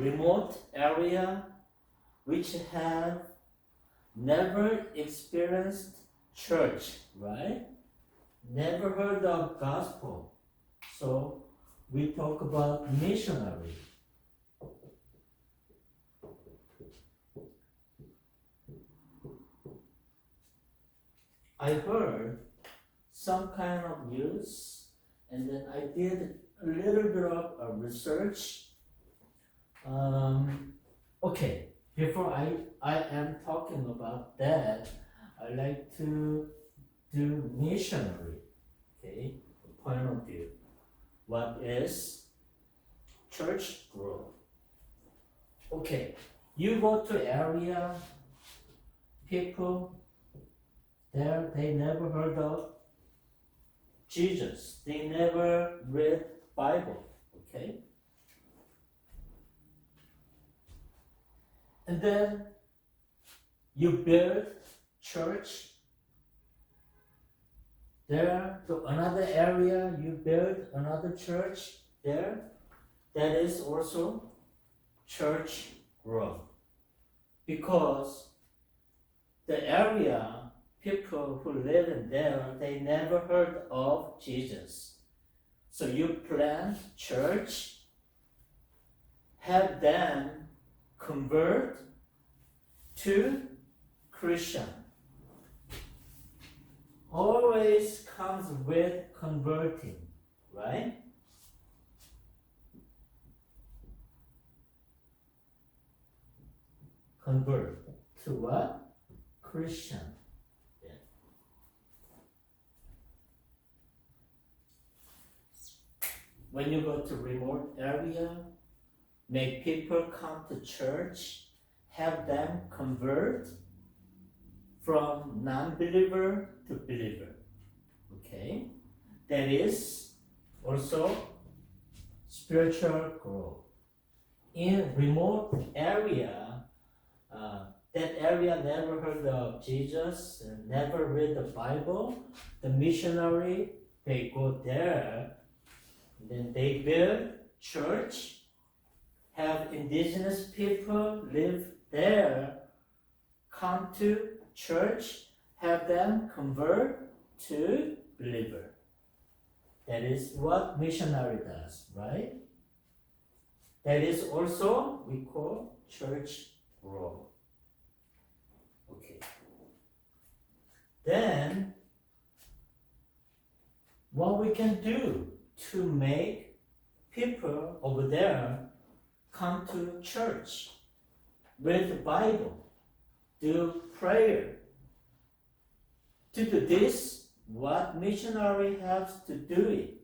remote area which have never experienced church, right? Never heard of gospel. So we talk about missionary. I heard some kind of news, and then I did a little bit of research. Okay, before I am talking about that, I like to do missionary, okay, point of view. What is church growth? Okay, you go to area, people there, they never heard of Jesus. They never read Bible, okay? And then you build church there to another area, you build another church there. That is also church growth. Because the area, people who live in there, they never heard of Jesus. So you plant church, have them convert to Christian. Always comes with converting, right? Convert to what? Christian. Yeah. When you go to remote area, make people come to church, have them convert from non-believer to believer. Okay? That is also spiritual growth. In remote area, that area never heard of Jesus, never read the Bible. The missionary, they go there, then they build church, have indigenous people live there, come to church, have them convert to believer. That is what missionary does, right? That is also we call church growth. Okay. Then what we can do to make people over there come to church, read the Bible, do prayer. To do this, what missionary has to do it?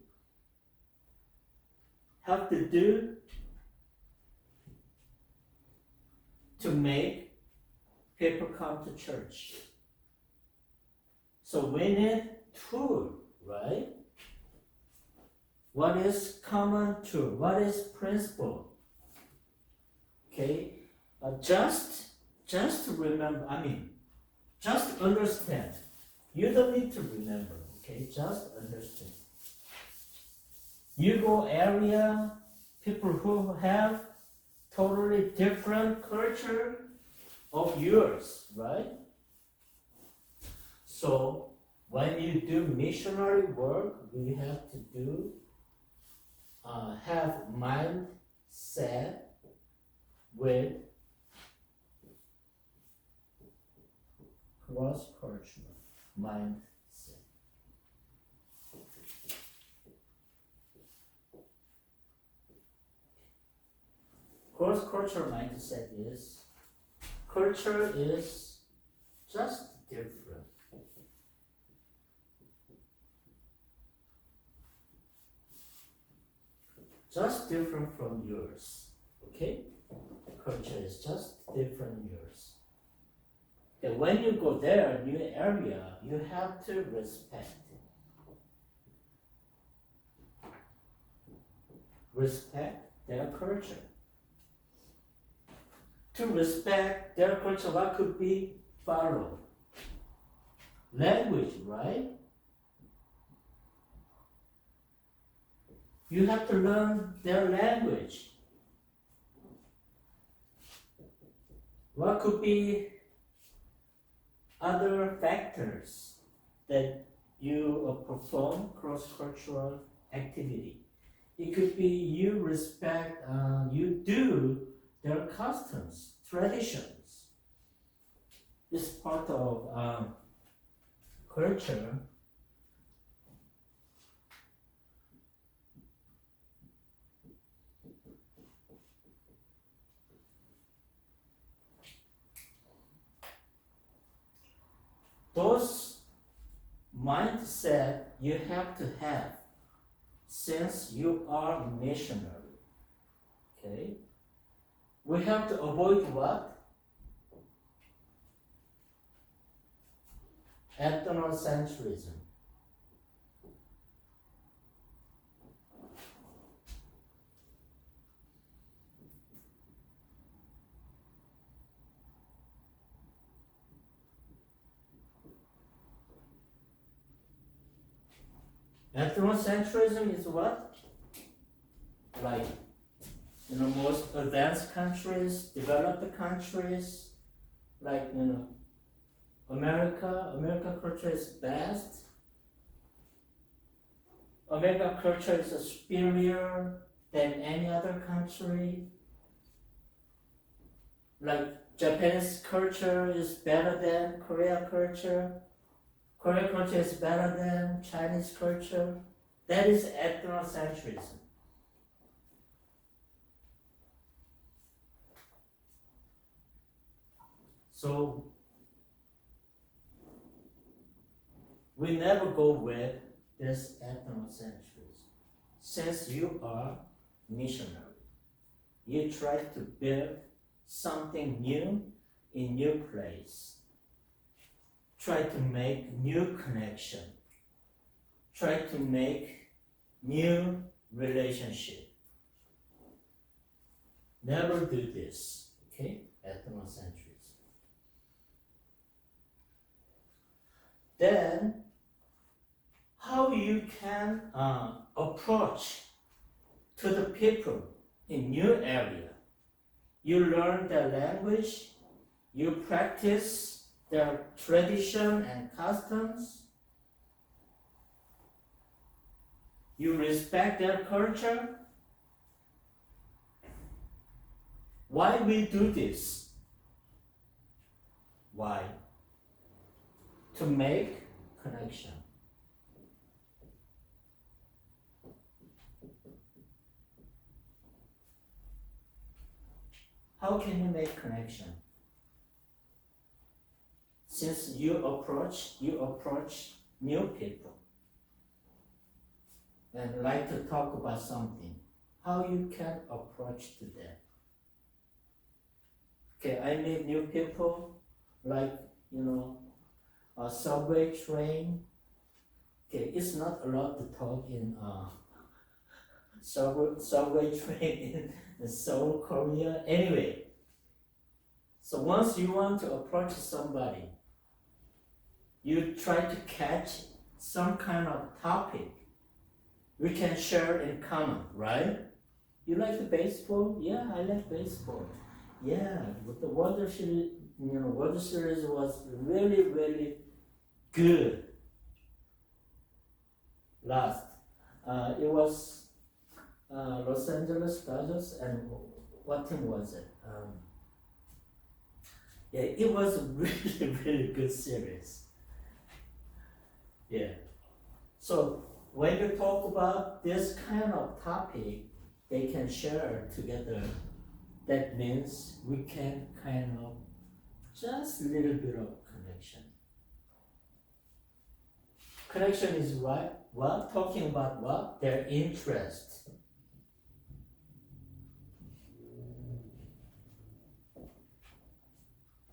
Have to do to make people come to church. So we need tool, right? What is common tool? What is principle? Okay, just remember, just understand. You don't need to remember, okay? Just understand. You go area, people who have totally different culture of yours, right? So when you do missionary work, we have to do have mindset with cross-cultural mindset. Cross-cultural mindset is culture is just different. Just different from yours. Okay? Culture is just different yours. And when you go there, new area, you have to respect it. Respect their culture. To respect their culture, what could be follow? Language, right? You have to learn their language. What could be other factors that you perform cross-cultural activity? It could be you respect, you do their customs, traditions. It's part of culture. Those mindset you have to have since you are missionary. Okay? We have to avoid what? Ethnocentrism. Ethnocentrism is what? Like, most advanced countries, developed countries, like, American culture is best. American culture is superior than any other country. Like, Japanese culture is better than Korean culture. Korean culture is better than Chinese culture. That is ethnocentrism. So we never go with this ethnocentrism. Since you are missionary, you try to build something new in new place. Try to make new connection. Try to make new relationship. Never do this, okay? Ethnocentrism. Then, how you can approach to the people in new area. You learn their language, you practice their tradition and customs, you respect their culture. Why we do this? Why? To make connection. How can you make connection? Since you approach new people and like to talk about something, how you can approach to them. Okay, I meet new people, like, a subway train. Okay, it's not allowed to talk in subway train in Seoul, Korea. Anyway, so once you want to approach somebody, you try to catch some kind of topic we can share in common, right? You like the baseball? Yeah, I like baseball. Yeah, but the World Series, World Series was really, really good. Last, it was Los Angeles Dodgers, and what team was it? Yeah, it was a really, really good series. Yeah. So when you talk about this kind of topic, they can share together. That means we can kind of just a little bit of connection. Connection is what? What? Talking about what? Their interest.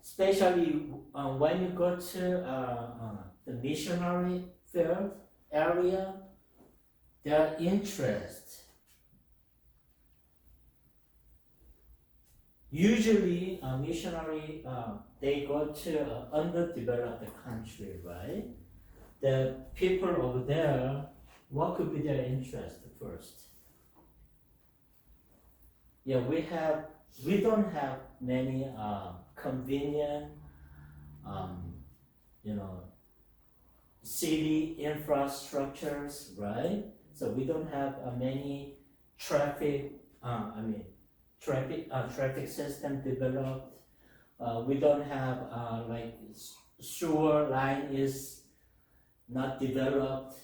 Especially when you go to the missionary field area, their interest. Usually, a missionary, they go to an underdeveloped country, right? The people over there, what could be their interest first? yeah, we don't have many convenient, you know, city infrastructures, right? So we don't have many traffic, traffic system developed. We don't have like sewer line is not developed.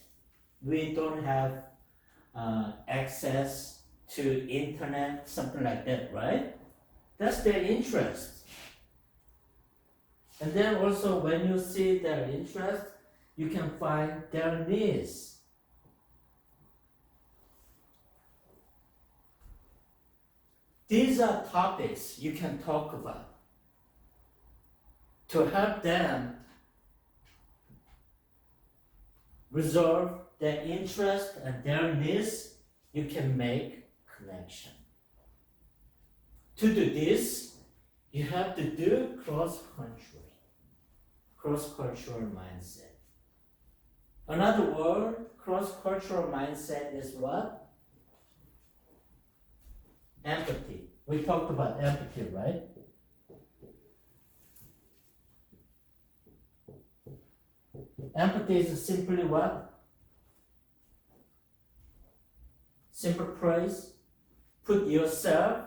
We don't have access to internet, something like that, right? That's their interest. And then also when you see their interest, you can find their needs. These are topics you can talk about to help them resolve their interest and their needs. You can make connection. To do this, you have to do cross-cultural mindset. Another word, cross-cultural mindset is what? Empathy. We talked about empathy, right? Empathy is simply what? Simple phrase. Put yourself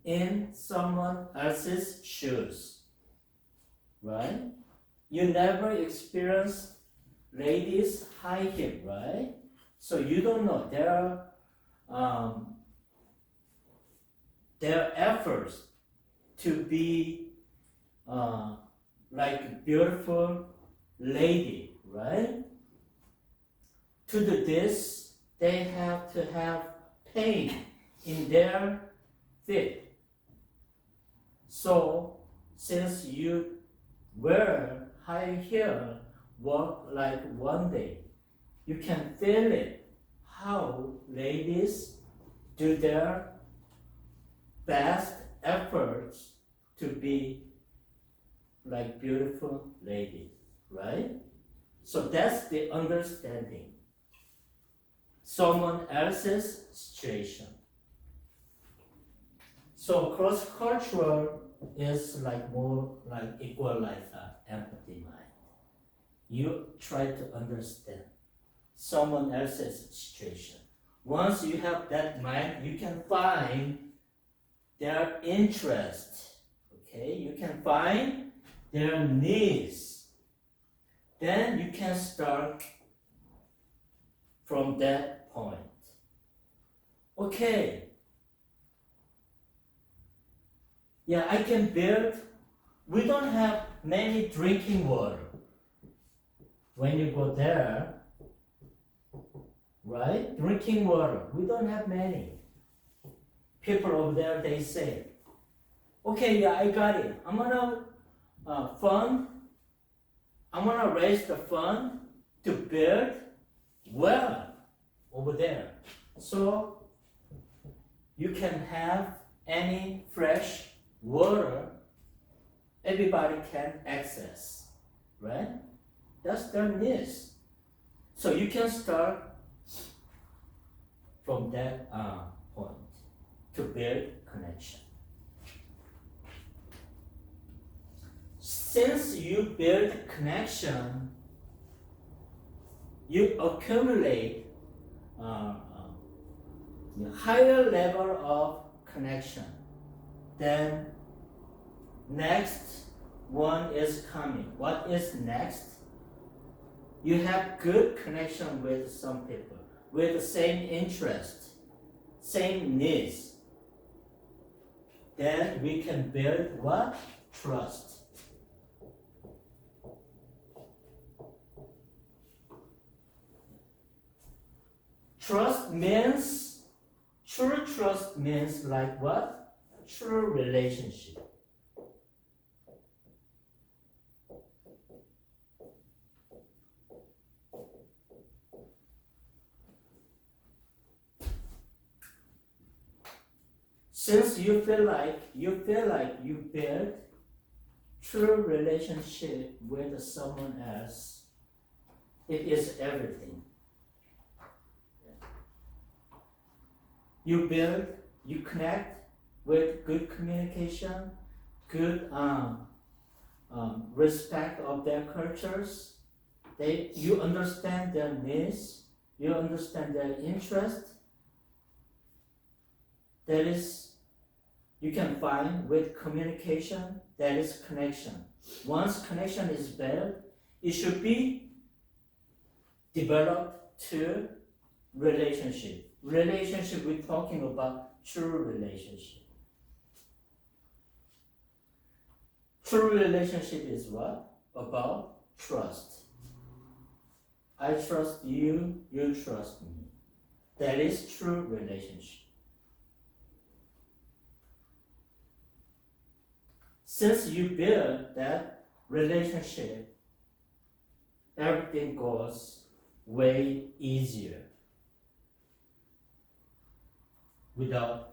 in someone else's shoes. Right? You never experienced ladies high heel, right? So you don't know their efforts to be like beautiful lady, right? To do this, they have to have pain in their feet. So since you wear high heel, walk like one day, you can feel it, how ladies do their best efforts to be like beautiful ladies, right? So that's the understanding. Someone else's situation. So cross-cultural is like more like equal like empathy mind. You try to understand someone else's situation. Once you have that mind, you can find their interest, okay? You can find their needs. Then you can start from that point. Okay. Yeah, I can build. We don't have many drinking water. When you go there, right? Drinking water, we don't have many. People over there, they say, okay, yeah, I got it. I'm gonna raise the fund to build well over there. So you can have any fresh water, everybody can access, right? That's their needs. So you can start from that point to build connection. Since you build connection, you accumulate a higher level of connection. Then next one is coming. What is next? You have good connection with some people with the same interest, same needs. Then we can build what? Trust. True trust means like what? True relationship. Since you feel like you build true relationship with someone else, it is everything. You build you connect with good communication, good respect of their cultures. You understand their needs, you understand their interest. That is, you can find with communication, that is connection. Once connection is built, it should be developed to relationship. Relationship, we're talking about true relationship. True relationship is what? About trust. I trust you, you trust me. That is true relationship. Since you build that relationship, everything goes way easier without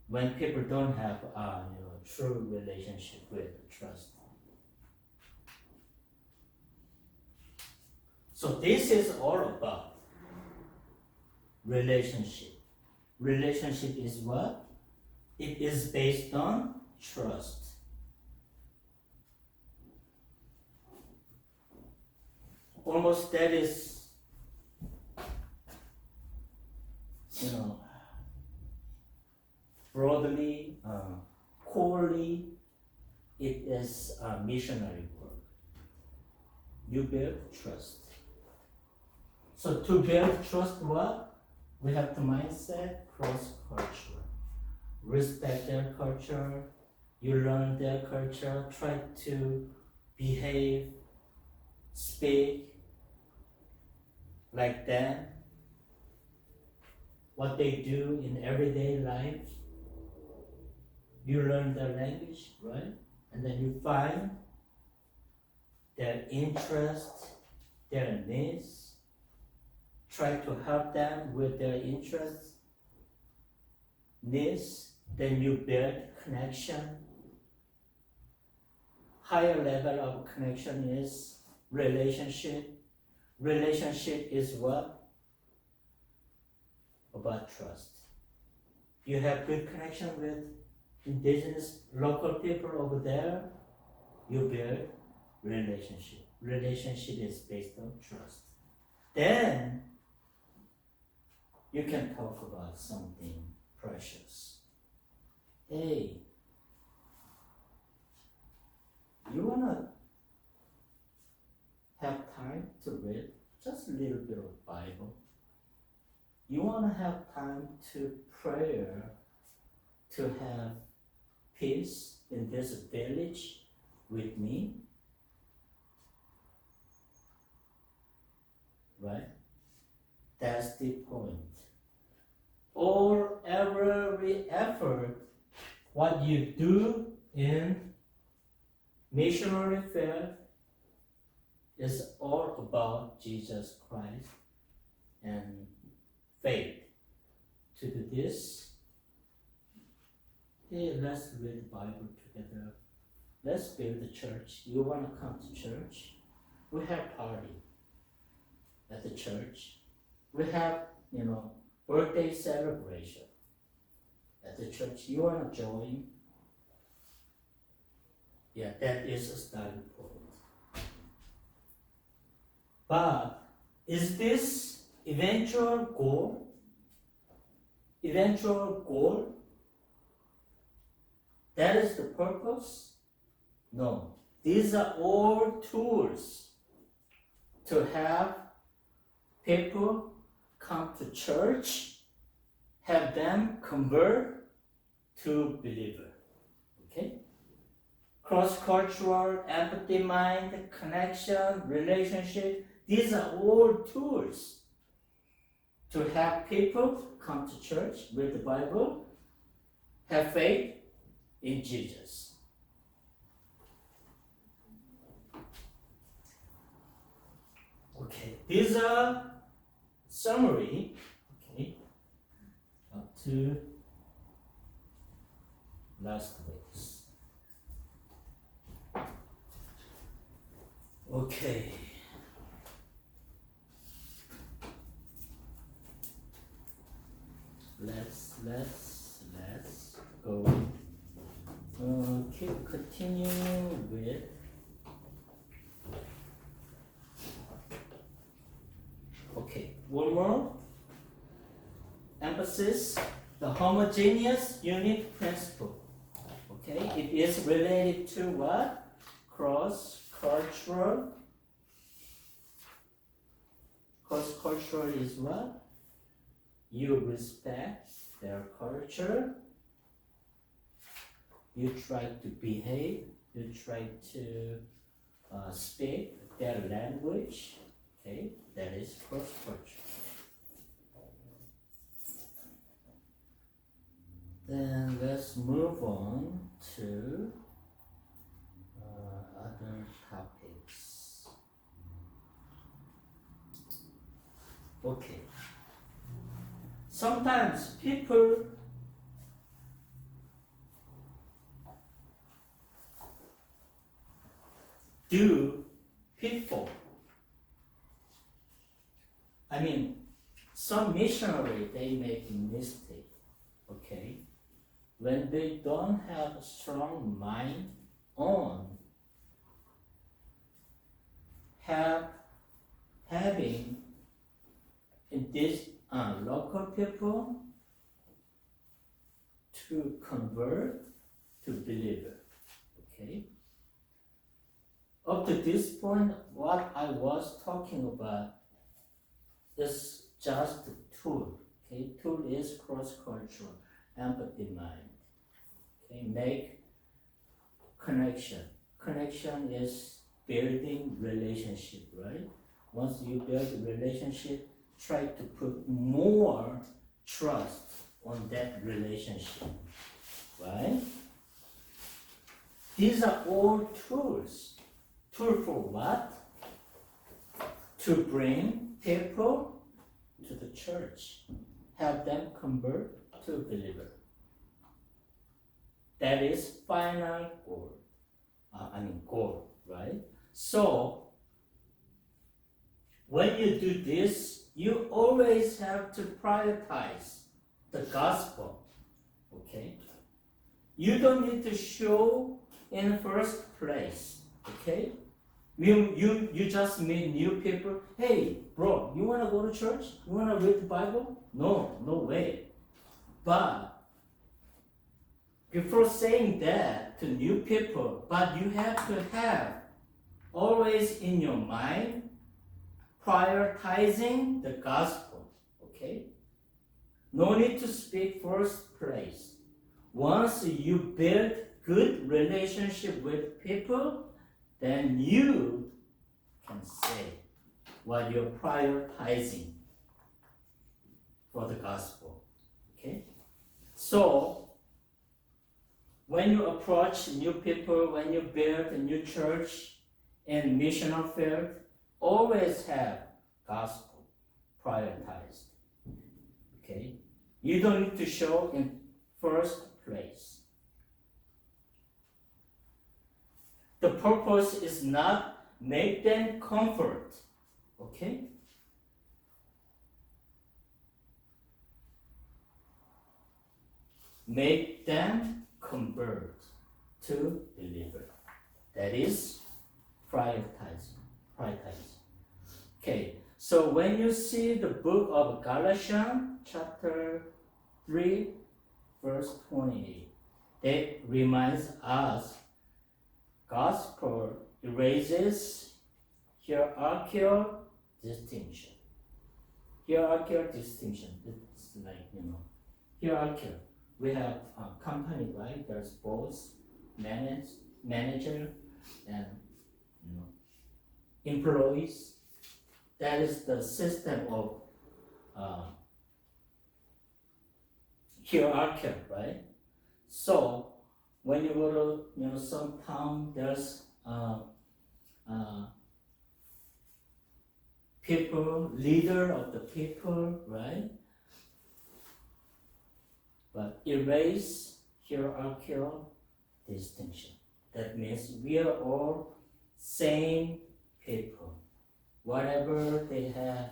when people don't have true relationship with trust. So this is all about relationship. Relationship is what? It is based on trust. Almost that is, broadly, corely, it is a missionary work. You build trust. So to build trust, what? We have the mindset cross-cultural. Respect their culture, you learn their culture, try to behave, speak like them, what they do in everyday life. You learn their language, right? And then you find their interest, their needs, try to help them with their interests, needs, then you build connection. Higher level of connection is relationship. Relationship is what? About trust. You have good connection with indigenous local people over there, you build relationship. Relationship is based on trust. Then you can talk about something precious. Hey, you wanna have time to read just a little bit of Bible? You wanna have time to prayer, to have peace in this village with me? Right? That's the point. Every effort, what you do in missionary field is all about Jesus Christ and faith. To do this, hey, let's read the Bible together. Let's build the church. You want to come to church? We have party at the church. We have, birthday celebration at the church. You want to join? Yeah, that is a starting point. But is this eventual goal? That is the purpose? No. These are all tools to have people come to church, have them convert to believer. Okay? Cross-cultural, empathy mind, connection, relationship, these are all tools to have people come to church, read the Bible, have faith in Jesus. Okay, these are summary, up to last week's. Okay. let's go. Keep continuing with okay, one more emphasis, the homogeneous unit principle. Okay, it is related to what? Cross-cultural. Cross-cultural is what? You respect their culture. You try to behave. You try to speak their language. Okay, that is cross-cultural. Then let's move on to other topics. Okay. Sometimes people do pitfall. I mean, some missionary, they make mistake. Okay. When they don't have a strong mind on having this local people to convert to believer. Okay. Up to this point, what I was talking about is just a tool. Okay, tool is cross-cultural, empathy mind. Okay, make connection. Connection is building relationship, right? Once you build a relationship, try to put more trust on that relationship, right? These are all tools. Tool for what? To bring people to the church, help them convert to believer. That is final goal. Goal, right? So when you do this, you always have to prioritize the gospel. Okay? You don't need to show in the first place. Okay? You just meet new people. Hey, bro, you want to go to church? You want to read the Bible? No way. But before saying that to new people, but you have to have always in your mind prioritizing the gospel. Okay? No need to speak first place. Once you build good relationship with people, then you can say what you're prioritizing for the gospel. Okay? So, when you approach new people, when you build a new church and missional field, always have gospel prioritized. Okay? You don't need to show in first place. The purpose is not make them comfort. Okay? Make them convert to believer. That is prioritizing. Okay, so when you see the book of Galatians, chapter 3, verse 28, that reminds us gospel erases hierarchical distinction. Hierarchical distinction. It's like, hierarchical. We have a company, right? There's boss, manager, and employees. That is the system of hierarchy, right? So when you go to some town, there's people, leader of the people, right? But erase hierarchical distinction. That means we are all same people. Whatever they have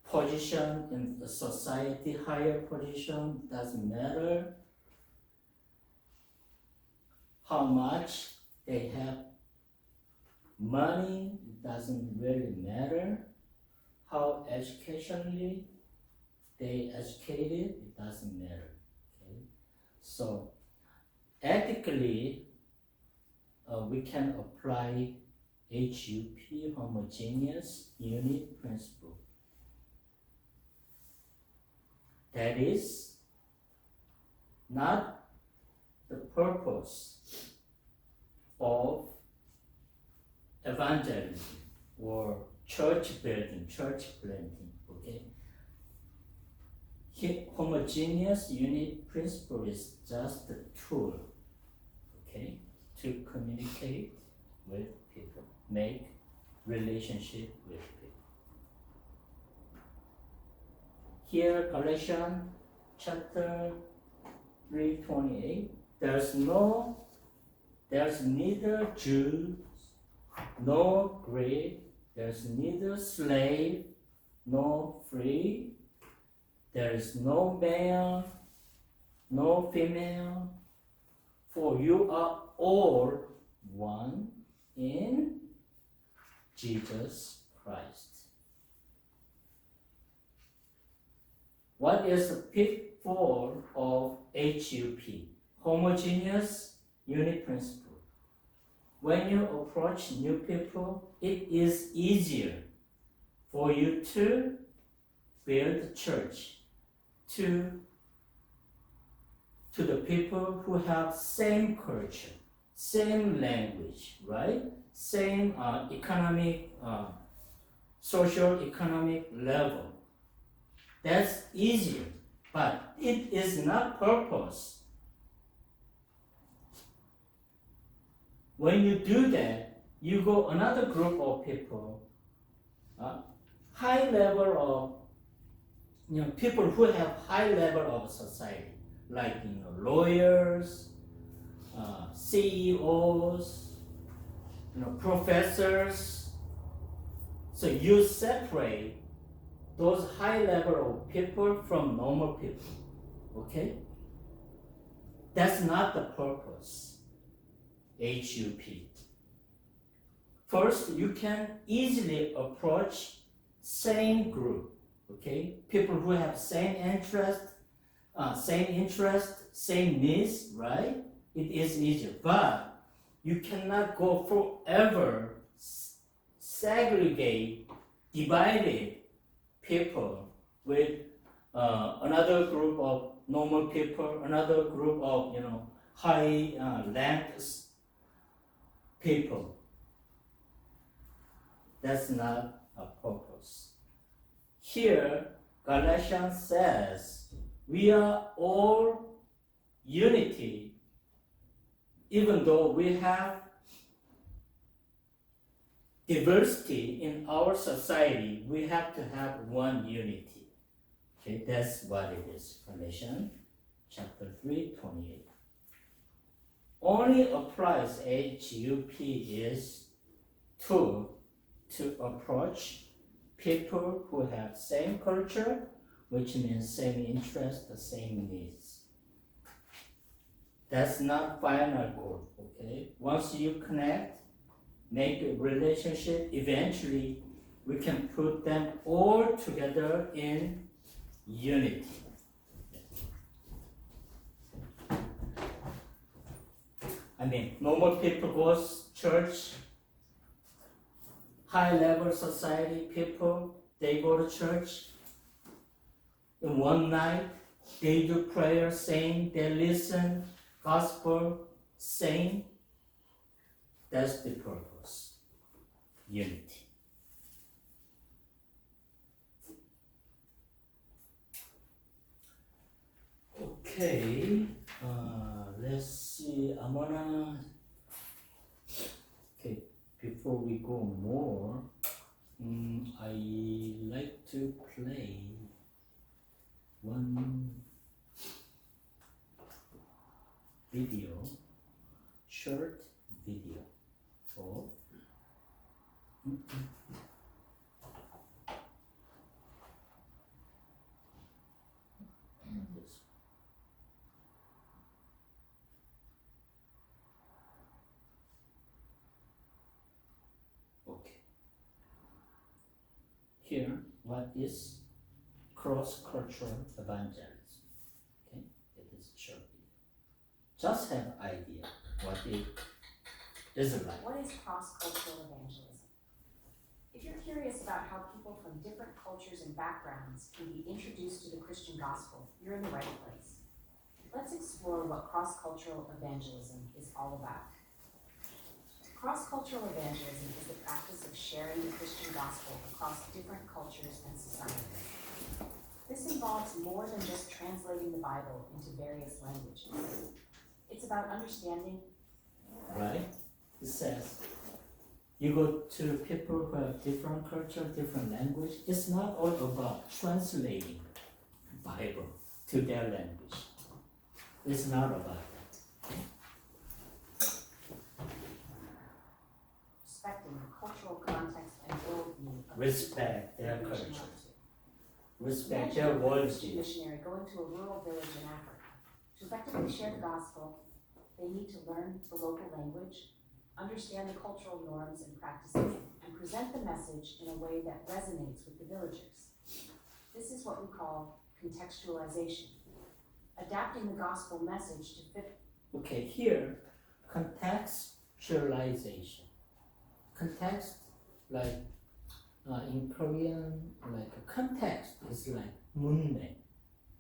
position in the society, higher position, doesn't matter. How much they have money, it doesn't really matter. How educationally they educated, it doesn't matter. Okay? So ethically, we can apply HUP, homogeneous unit principle. That is not the purpose of evangelism or church building, church planting. Okay? Homogeneous unit principle is just a tool, okay, to communicate with people, make relationship with people. Here, Galatians chapter 3:28. There's neither Jew nor Greek. There's neither slave nor free. There is no male, no female, for you are all one in Jesus Christ. What is the pitfall of HUP? Homogeneous unit principle. When you approach new people, it is easier for you to build church to the people who have same culture, same language, right? Same economic, social economic level. That's easier, but it is not purpose. When you do that, you go another group of people, high level of, people who have high level of society, like lawyers, CEOs, professors. So you separate those high level of people from normal people. Okay? That's not the purpose. HUP. First, you can easily approach same group. Okay? People who have same interest, same needs, right? It is easier, but you cannot go forever segregate, divided people with another group of normal people, another group of high ranked people. That's not a purpose. Here, Galatians says we are all unity, even though we have diversity in our society, we have to have one unity. Okay, that's what it is. Galatians chapter 3:28. Only applies HUP is to approach people who have same culture, which means same interest, the same needs. That's not final goal, okay? Once you connect, make a relationship, eventually we can put them all together in unity. Normal people goes church, high level society people, they go to church. In one night, they do prayer, sing, they listen, gospel, sing. That's the purpose. Unity. Okay, let's see. Before we go more, I like to play one video, short video for here, what is cross-cultural evangelism? Okay, it is short video. Just have idea what it is like. What is cross-cultural evangelism? If you're curious about how people from different cultures and backgrounds can be introduced to the Christian gospel, you're in the right place. Let's explore what cross-cultural evangelism is all about. Cross-cultural evangelism is the practice of sharing the Christian gospel across different cultures and societies. This involves more than just translating the Bible into various languages. It's about understanding. Right? It says, you go to people who have different culture, different language. It's not all about translating the Bible to their language. It's not about that. Respecting the cultural context and worldview of Respect their people reaching culture. out to. Respect Imagine their a Christian worldview. missionary going to a rural village in Africa. To effectively share the gospel, they need to learn the local language, understand the cultural norms and practices, and present the message in a way that resonates with the villagers. This is what we call contextualization, adapting the gospel message to fit. Okay, here, contextualization. Context, like in Korean, like a context is like 문맥.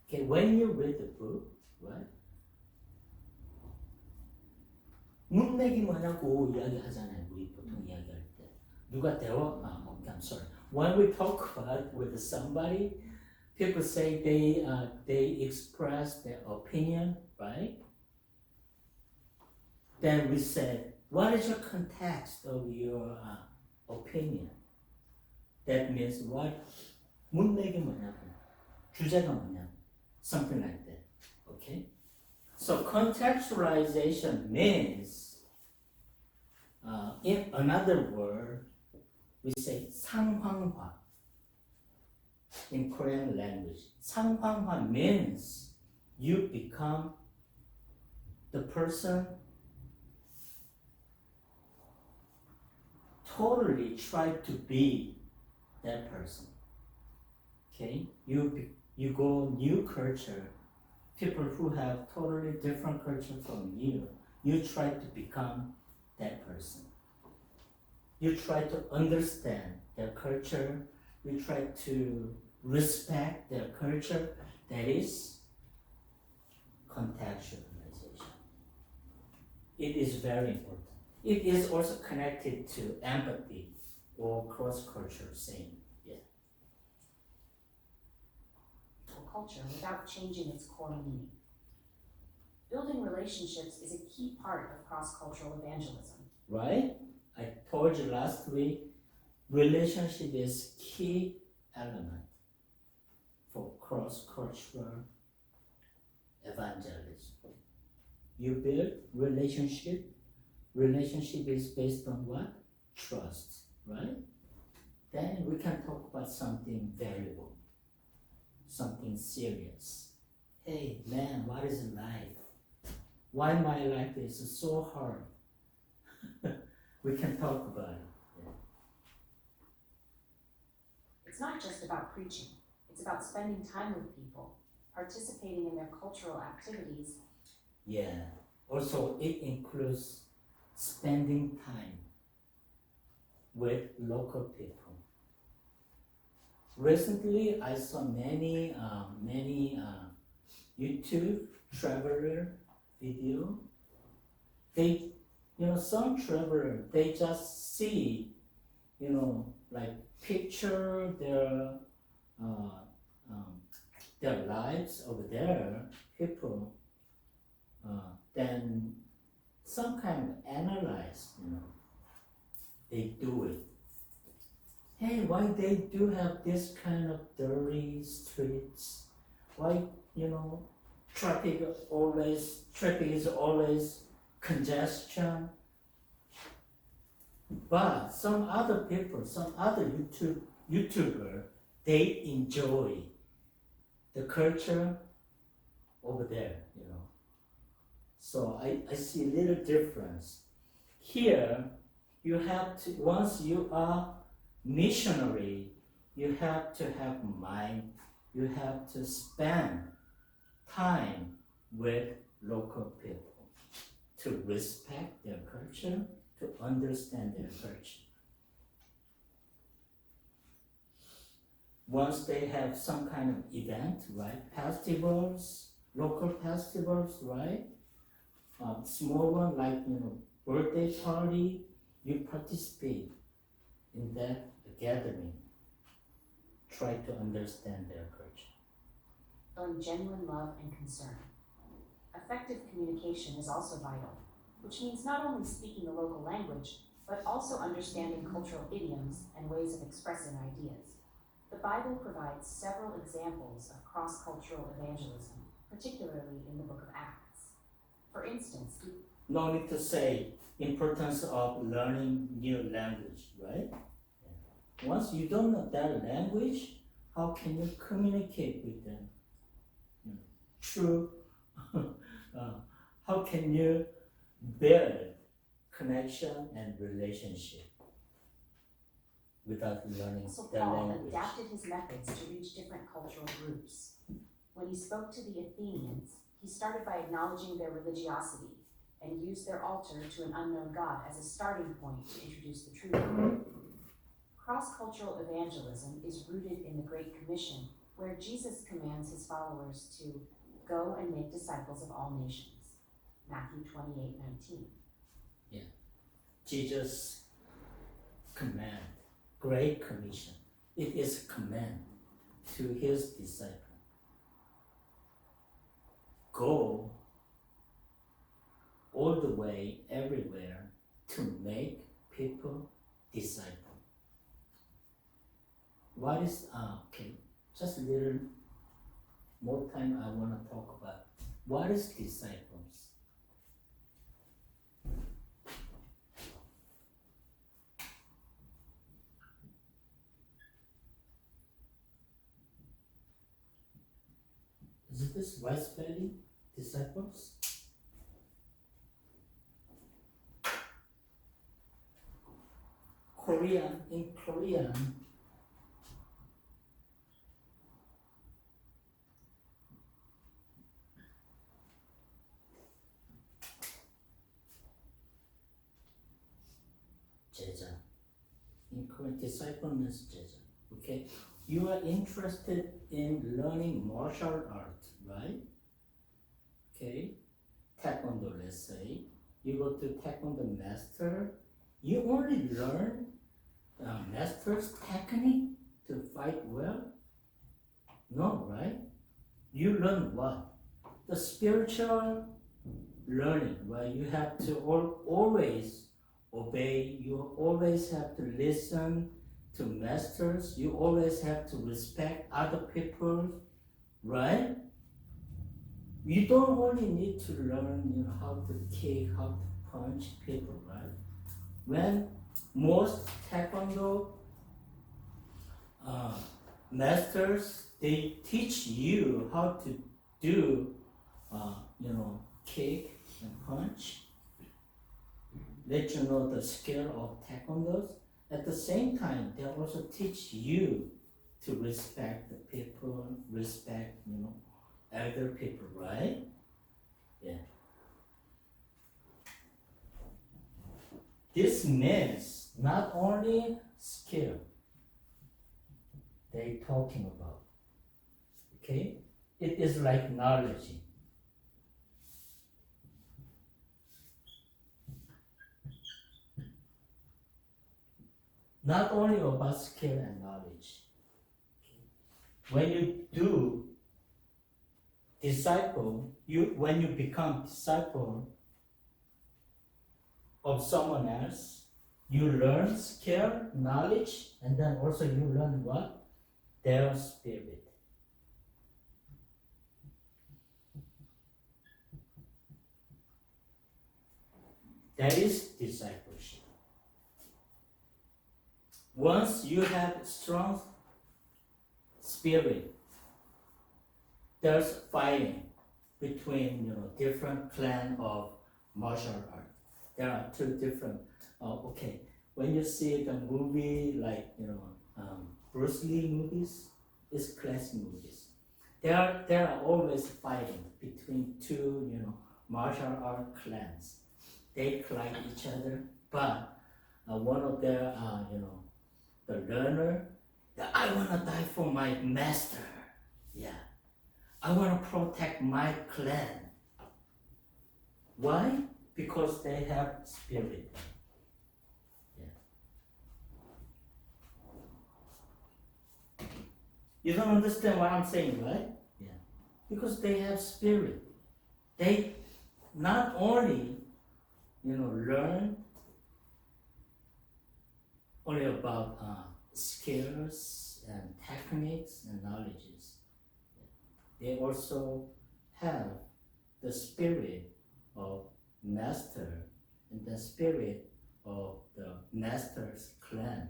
Okay, when you read the book, right? 문맥이 뭐냐고 이야기하잖아요. 우리 보통 이야기할 때. 누가 대화, okay, I'm sorry. When we talk about with somebody, people say they express their opinion, right? Then we say, what is your context of your opinion? That means what? 문맥이 뭐냐고, 주제가 뭐냐고, something like that. Okay. So contextualization means, in another word, we say 상황화. In Korean language, 상황화 means you become the person totally try to be that person. Okay, you go new culture, people who have totally different culture from you try to become that person. You try to understand their culture, you try to respect their culture. That is contextualization. It is very important. It is also connected to empathy or cross-cultural saying. Yeah. Culture without changing its core meaning. Building relationships is a key part of cross-cultural evangelism. Right? I told you last week, relationship is key element for cross-cultural evangelism. You build relationship. Relationship is based on what? Trust, right? Then we can talk about something valuable, something serious. Hey man, what is life? Why my life is so hard? We can talk about it. Yeah. It's not just about preaching. It's about spending time with people, participating in their cultural activities. Yeah. Also, it includes spending time with local people. Recently, I saw many YouTube traveler video. They, some traveler, they just see, like picture their lives over there, people, then some kind of analyze, they do it. Hey, why they do have this kind of dirty streets? Why, traffic is always congestion? But some other people, some other YouTuber, they enjoy the culture over there, So I see a little difference. Here, you have to, once you are missionary, you have to have mind, you have to spend time with local people to respect their culture, to understand their culture. Once they have some kind of event, right? Festivals, local festivals, right? Small one like birthday party, you participate in that gathering. Try to understand their culture. Showing genuine love and concern. Effective communication is also vital, which means not only speaking the local language, but also understanding cultural idioms and ways of expressing ideas. The Bible provides several examples of cross-cultural evangelism, particularly in the book of Acts. For instance, No need to say importance of learning new language, right? Once you don't know that language, how can you communicate with them? True. How can you build connection and relationship without learning So the Paul language? adapted his methods to reach different cultural groups. When he spoke to the Athenians, he started by acknowledging their religiosity and used their altar to an unknown god as a starting point to introduce the true God. Cross-cultural evangelism is rooted in the Great Commission, where Jesus commands his followers to go and make disciples of all nations. Matthew 28:19. Jesus' command, Great Commission. It is a command to his disciple. Go all the way, everywhere, to make people disciple. What is, okay, just a little more time I want to talk about. What is disciples? Is this right spelling? Disciples? In Korean, 제자. In Korean, disciple means 제자. Okay? You are interested in learning martial art, right? Okay? Taekwondo, let's say. You go to Taekwondo master. You only learn master's technique to fight well? No, right? You learn what? The spiritual learning, right? You have to always obey. You always have to listen to masters. You always have to respect other people, right? You don't only need to learn, how to kick, how to punch people, right? When most Taekwondo masters, they teach you how to do, kick and punch, let you know the skill of Taekwondos. At the same time, they also teach you to respect the people, respect, elder people, right? Yeah. This means not only skill they're talking about, okay? It is like knowledge. Not only about skill and knowledge. When you do disciple, when you become disciple of someone else, you learn skill, knowledge, and then also you learn what? Their spirit. That is discipleship. Once you have strong spirit, there's fighting between different clan of martial art. There are two different. Okay, when you see the movie like Bruce Lee movies, it's classic movies. They are always fighting between two, martial art clans. They collide each other, but one of their, the learner, I want to die for my master. Yeah, I want to protect my clan. Why? Because they have spirit. Yeah. You don't understand what I'm saying, right? Yeah. Because they have spirit. They not only, learn only about skills and techniques and knowledges. They also have the spirit of master and the spirit of the master's clan,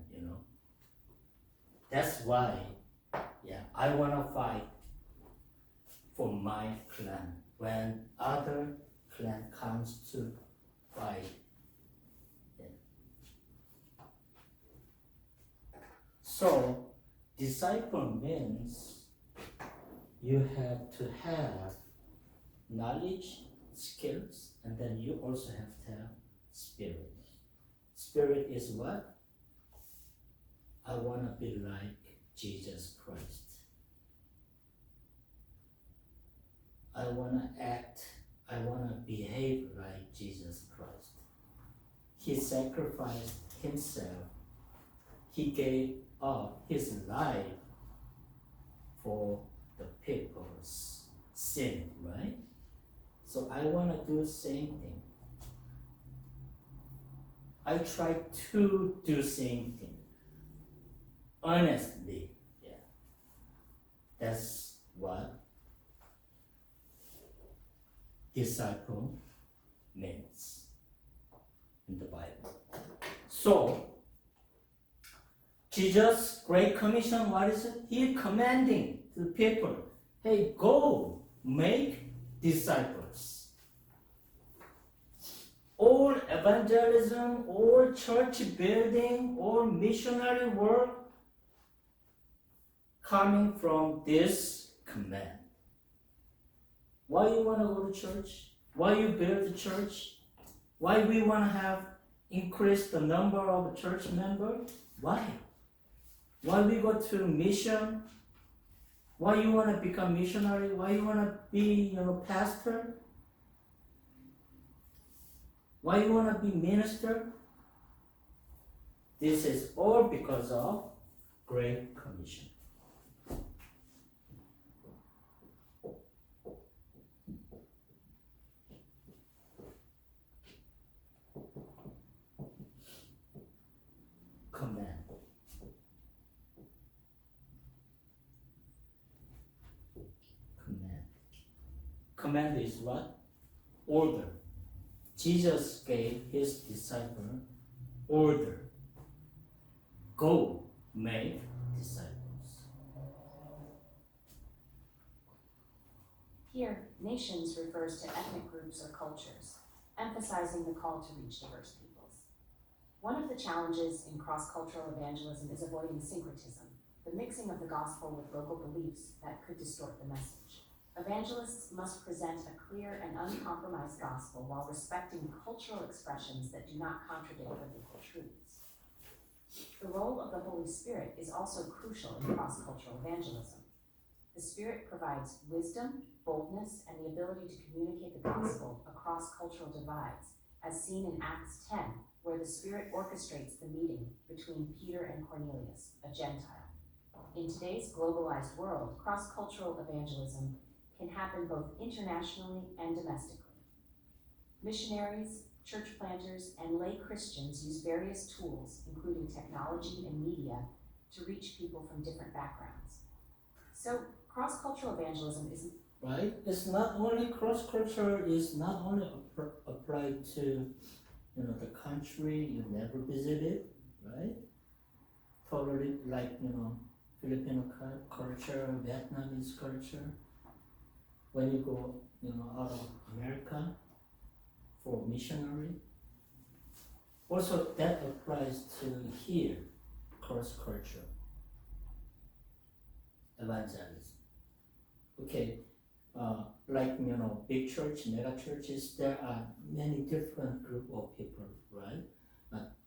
That's why, I want to fight for my clan when other clan comes to fight. So, disciple means you have to have knowledge, skills, and then you also have to have spirit. Spirit is what? I want to be like Jesus Christ. I want to act, I want to behave like Jesus Christ. He sacrificed himself. He gave up his life for the people's sin, right? So I want to do the same thing. I try to do the same thing. Honestly, That's what disciple means in the Bible. So, Jesus' Great Commission, what is it? He commanding to the people, hey, go make disciples. All evangelism, all church building, all missionary work coming from this command. Why you want to go to church? Why you build the church? Why we want to have increase the number of church members? Why? Why we go to mission? Why you want to become missionary? Why you want to be, pastor? Why you want to be minister? This is all because of Great Commission. Command. Command is what? Order. Jesus gave his disciple order. Go make disciples. Here, nations refers to ethnic groups or cultures, emphasizing the call to reach diverse peoples. One of the challenges in cross-cultural evangelism is avoiding syncretism, the mixing of the gospel with local beliefs that could distort the message. Evangelists must present a clear and uncompromised gospel while respecting cultural expressions that do not contradict biblical truths. The role of the Holy Spirit is also crucial in cross-cultural evangelism. The Spirit provides wisdom, boldness, and the ability to communicate the gospel across cultural divides, as seen in Acts 10, where the Spirit orchestrates the meeting between Peter and Cornelius, a Gentile. In today's globalized world, cross-cultural evangelism can happen both internationally and domestically. Missionaries, church planters, and lay Christians use various tools, including technology and media, to reach people from different backgrounds. So, cross-cultural evangelism is right. It's not only cross-cultural. Is not only applied to the country you never visited, right? Totally like Filipino culture, Vietnamese culture. When you go out of America for missionary, also that applies to here, cross-culture. evangelism. Okay, like big church, mega churches, there are many different group of people, right?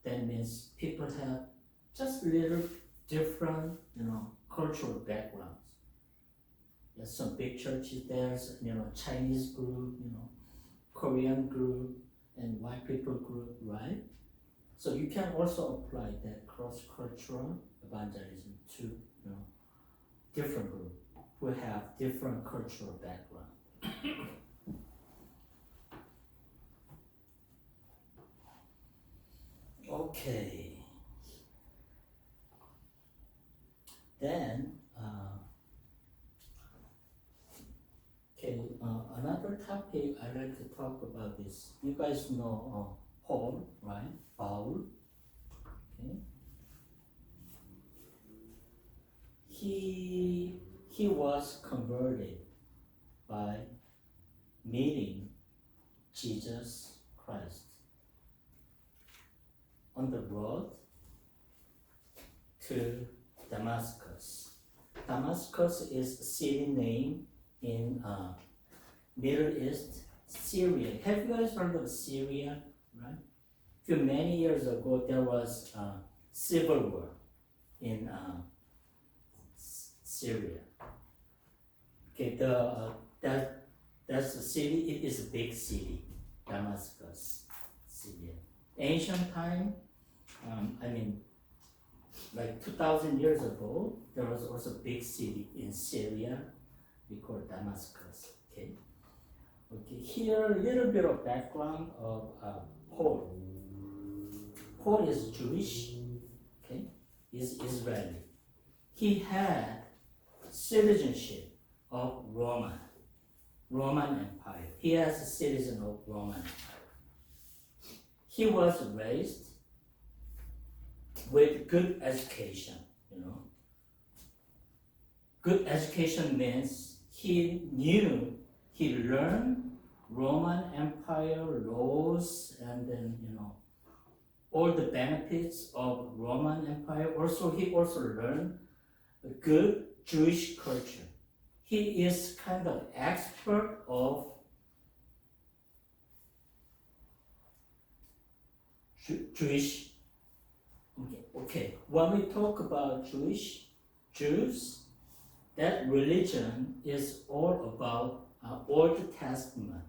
That means people have just little different, cultural backgrounds. There's some big churches, there's, Chinese group, Korean group, and white people group, right? So you can also apply that cross-cultural evangelism to, different groups who have different cultural background. Okay. Then, another topic I like to talk about is, you guys know Paul, right? Paul. Okay. He was converted by meeting Jesus Christ on the road to Damascus. Damascus is a city name in Middle East, Syria. Have you guys heard of Syria? Right? Many years ago, there was a civil war in Syria. Okay, that's a city. It is a big city, Damascus, Syria. Ancient time, like 2,000 years ago, there was also a big city in Syria. We call Damascus. Okay. Okay. Here, a little bit of background of Paul. Paul is Jewish. Okay. He's Israeli. He had citizenship of Roman Empire. He is a citizen of Roman Empire. He was raised with good education, Good education means he learned Roman Empire laws and then, all the benefits of Roman Empire. He also learned a good Jewish culture. He is kind of expert of Jewish. Okay. When we talk about Jews, that religion is all about Old Testament.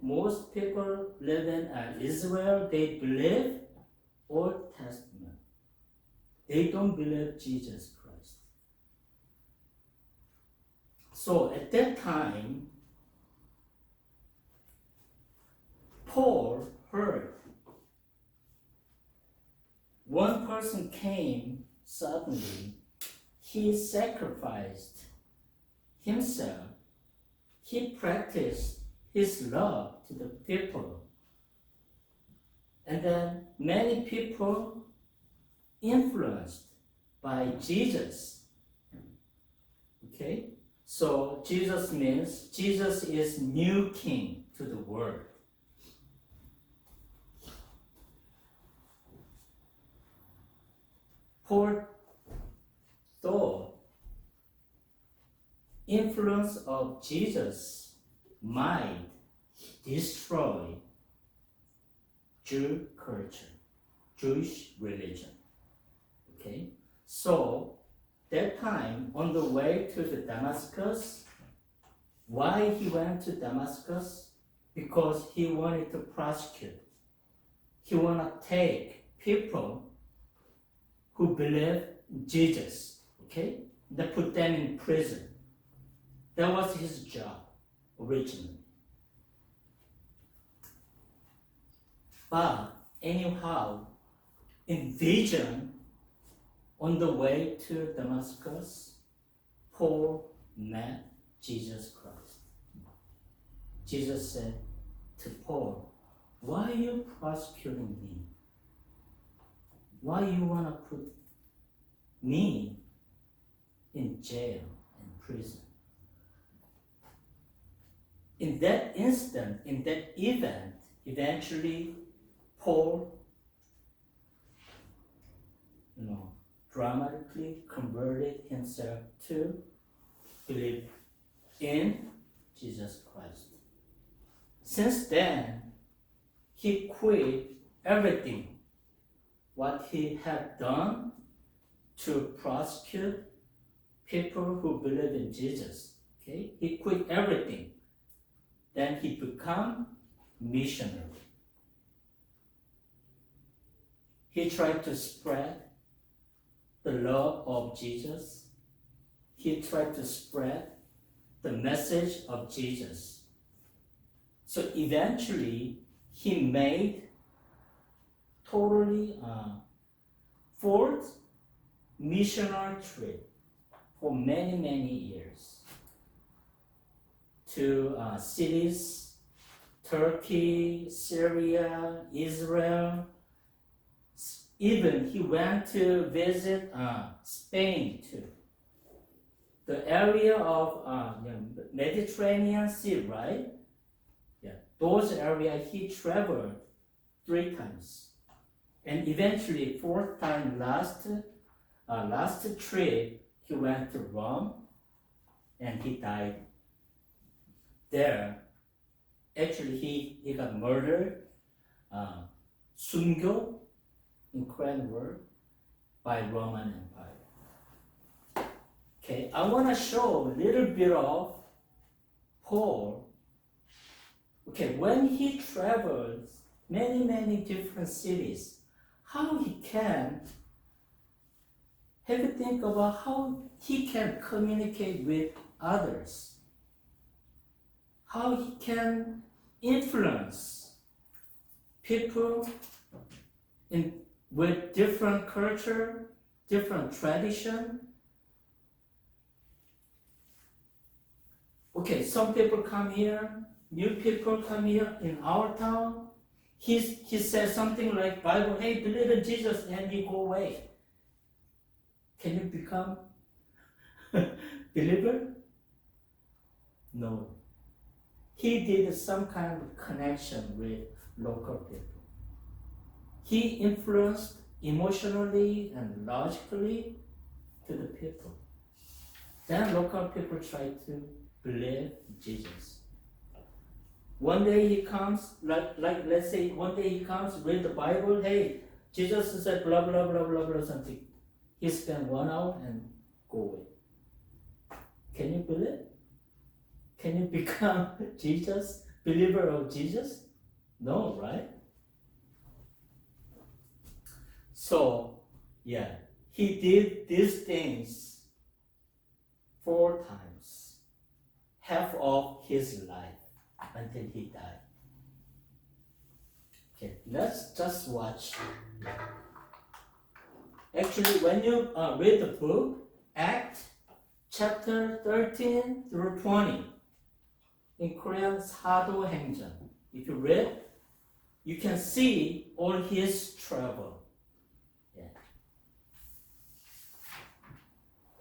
Most people live in Israel, they believe Old Testament. They don't believe Jesus Christ. So at that time, Paul heard one person came suddenly. He sacrificed himself. He practiced his love to the people. And then many people influenced by Jesus. Okay? So Jesus means Jesus is new king to the world. Paul thought influence of Jesus might destroy Jew culture, Jewish religion. Okay, so that time on the way to the Damascus, why he went to Damascus? Because he wanted to prosecute. He wanted to take people who believe in Jesus, okay? They put them in prison. That was his job originally. But anyhow, in vision, on the way to Damascus, Paul met Jesus Christ. Jesus said to Paul, "Why are you prosecuting me? Why you want to put me in jail and prison?" In that instant, in that event, eventually Paul, dramatically converted himself to believe in Jesus Christ. Since then, he quit everything what he had done to prosecute people who believe in Jesus. Okay? He quit everything. Then he became missionary. He tried to spread the love of Jesus. He tried to spread the message of Jesus. So eventually, he made totally fourth missionary trip for many, many years to cities, Turkey, Syria, Israel. Even he went to visit Spain too. The area of Mediterranean Sea, right? Yeah, those areas he traveled 3 times, and eventually fourth time, last trip, he went to Rome, and he died there. Actually, he got murdered, 순교, in Korean word, by Roman Empire. Okay, I want to show a little bit of Paul. Okay, when he travels many, many different cities, how he can, have you think about how he can communicate with others, how he can influence people with different culture, different tradition. Okay, some people come here, new people come here in our town. He says something like Bible, hey, believe in Jesus, and he go away. Can you become believer? No. He did some kind of connection with local people. He influenced emotionally and logically to the people. Then local people try to believe Jesus. One day he comes, like let's say one day he comes, read the Bible, hey, Jesus said blah blah blah blah blah something. He spent 1 hour and go away. Can you believe? Can you become Jesus, believer of Jesus? No, right? So, yeah, he did these things 4 times, half of his life until he died. Okay, let's just watch. Actually, when you read the book, Act chapter 13 through 20, in Korean, 사도행전. If you read, you can see all his travel. Yeah.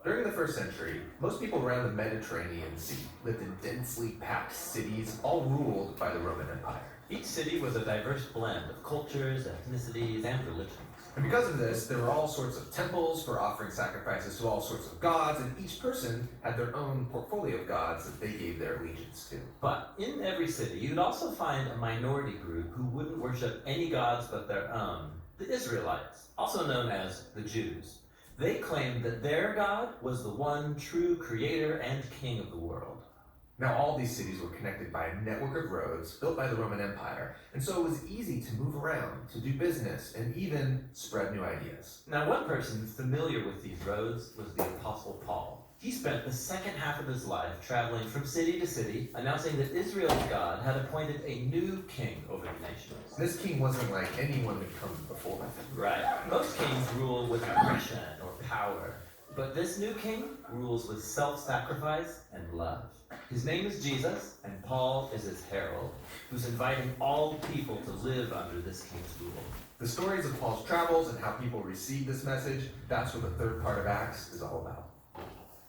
During the first century, most people around the Mediterranean Sea lived in densely packed cities, all ruled by the Roman Empire. Each city was a diverse blend of cultures, ethnicities, and religions. And because of this, there were all sorts of temples for offering sacrifices to all sorts of gods, and each person had their own portfolio of gods that they gave their allegiance to. But in every city, you'd also find a minority group who wouldn't worship any gods but their own, the Israelites, also known as the Jews. They claimed that their God was the one true creator and king of the world. Now, all these cities were connected by a network of roads built by the Roman Empire, and so it was easy to move around, to do business, and even spread new ideas. Now, one person familiar with these roads was the Apostle Paul. He spent the second half of his life traveling from city to city, announcing that Israel's God had appointed a new king over the nations. This king wasn't like anyone that come before him. Right. Most kings rule with aggression or power, but this new king rules with self-sacrifice and love. His name is Jesus, and Paul is his herald, who's inviting all people to live under this king's rule. The stories of Paul's travels and how people received this message, that's what the third part of Acts is all about.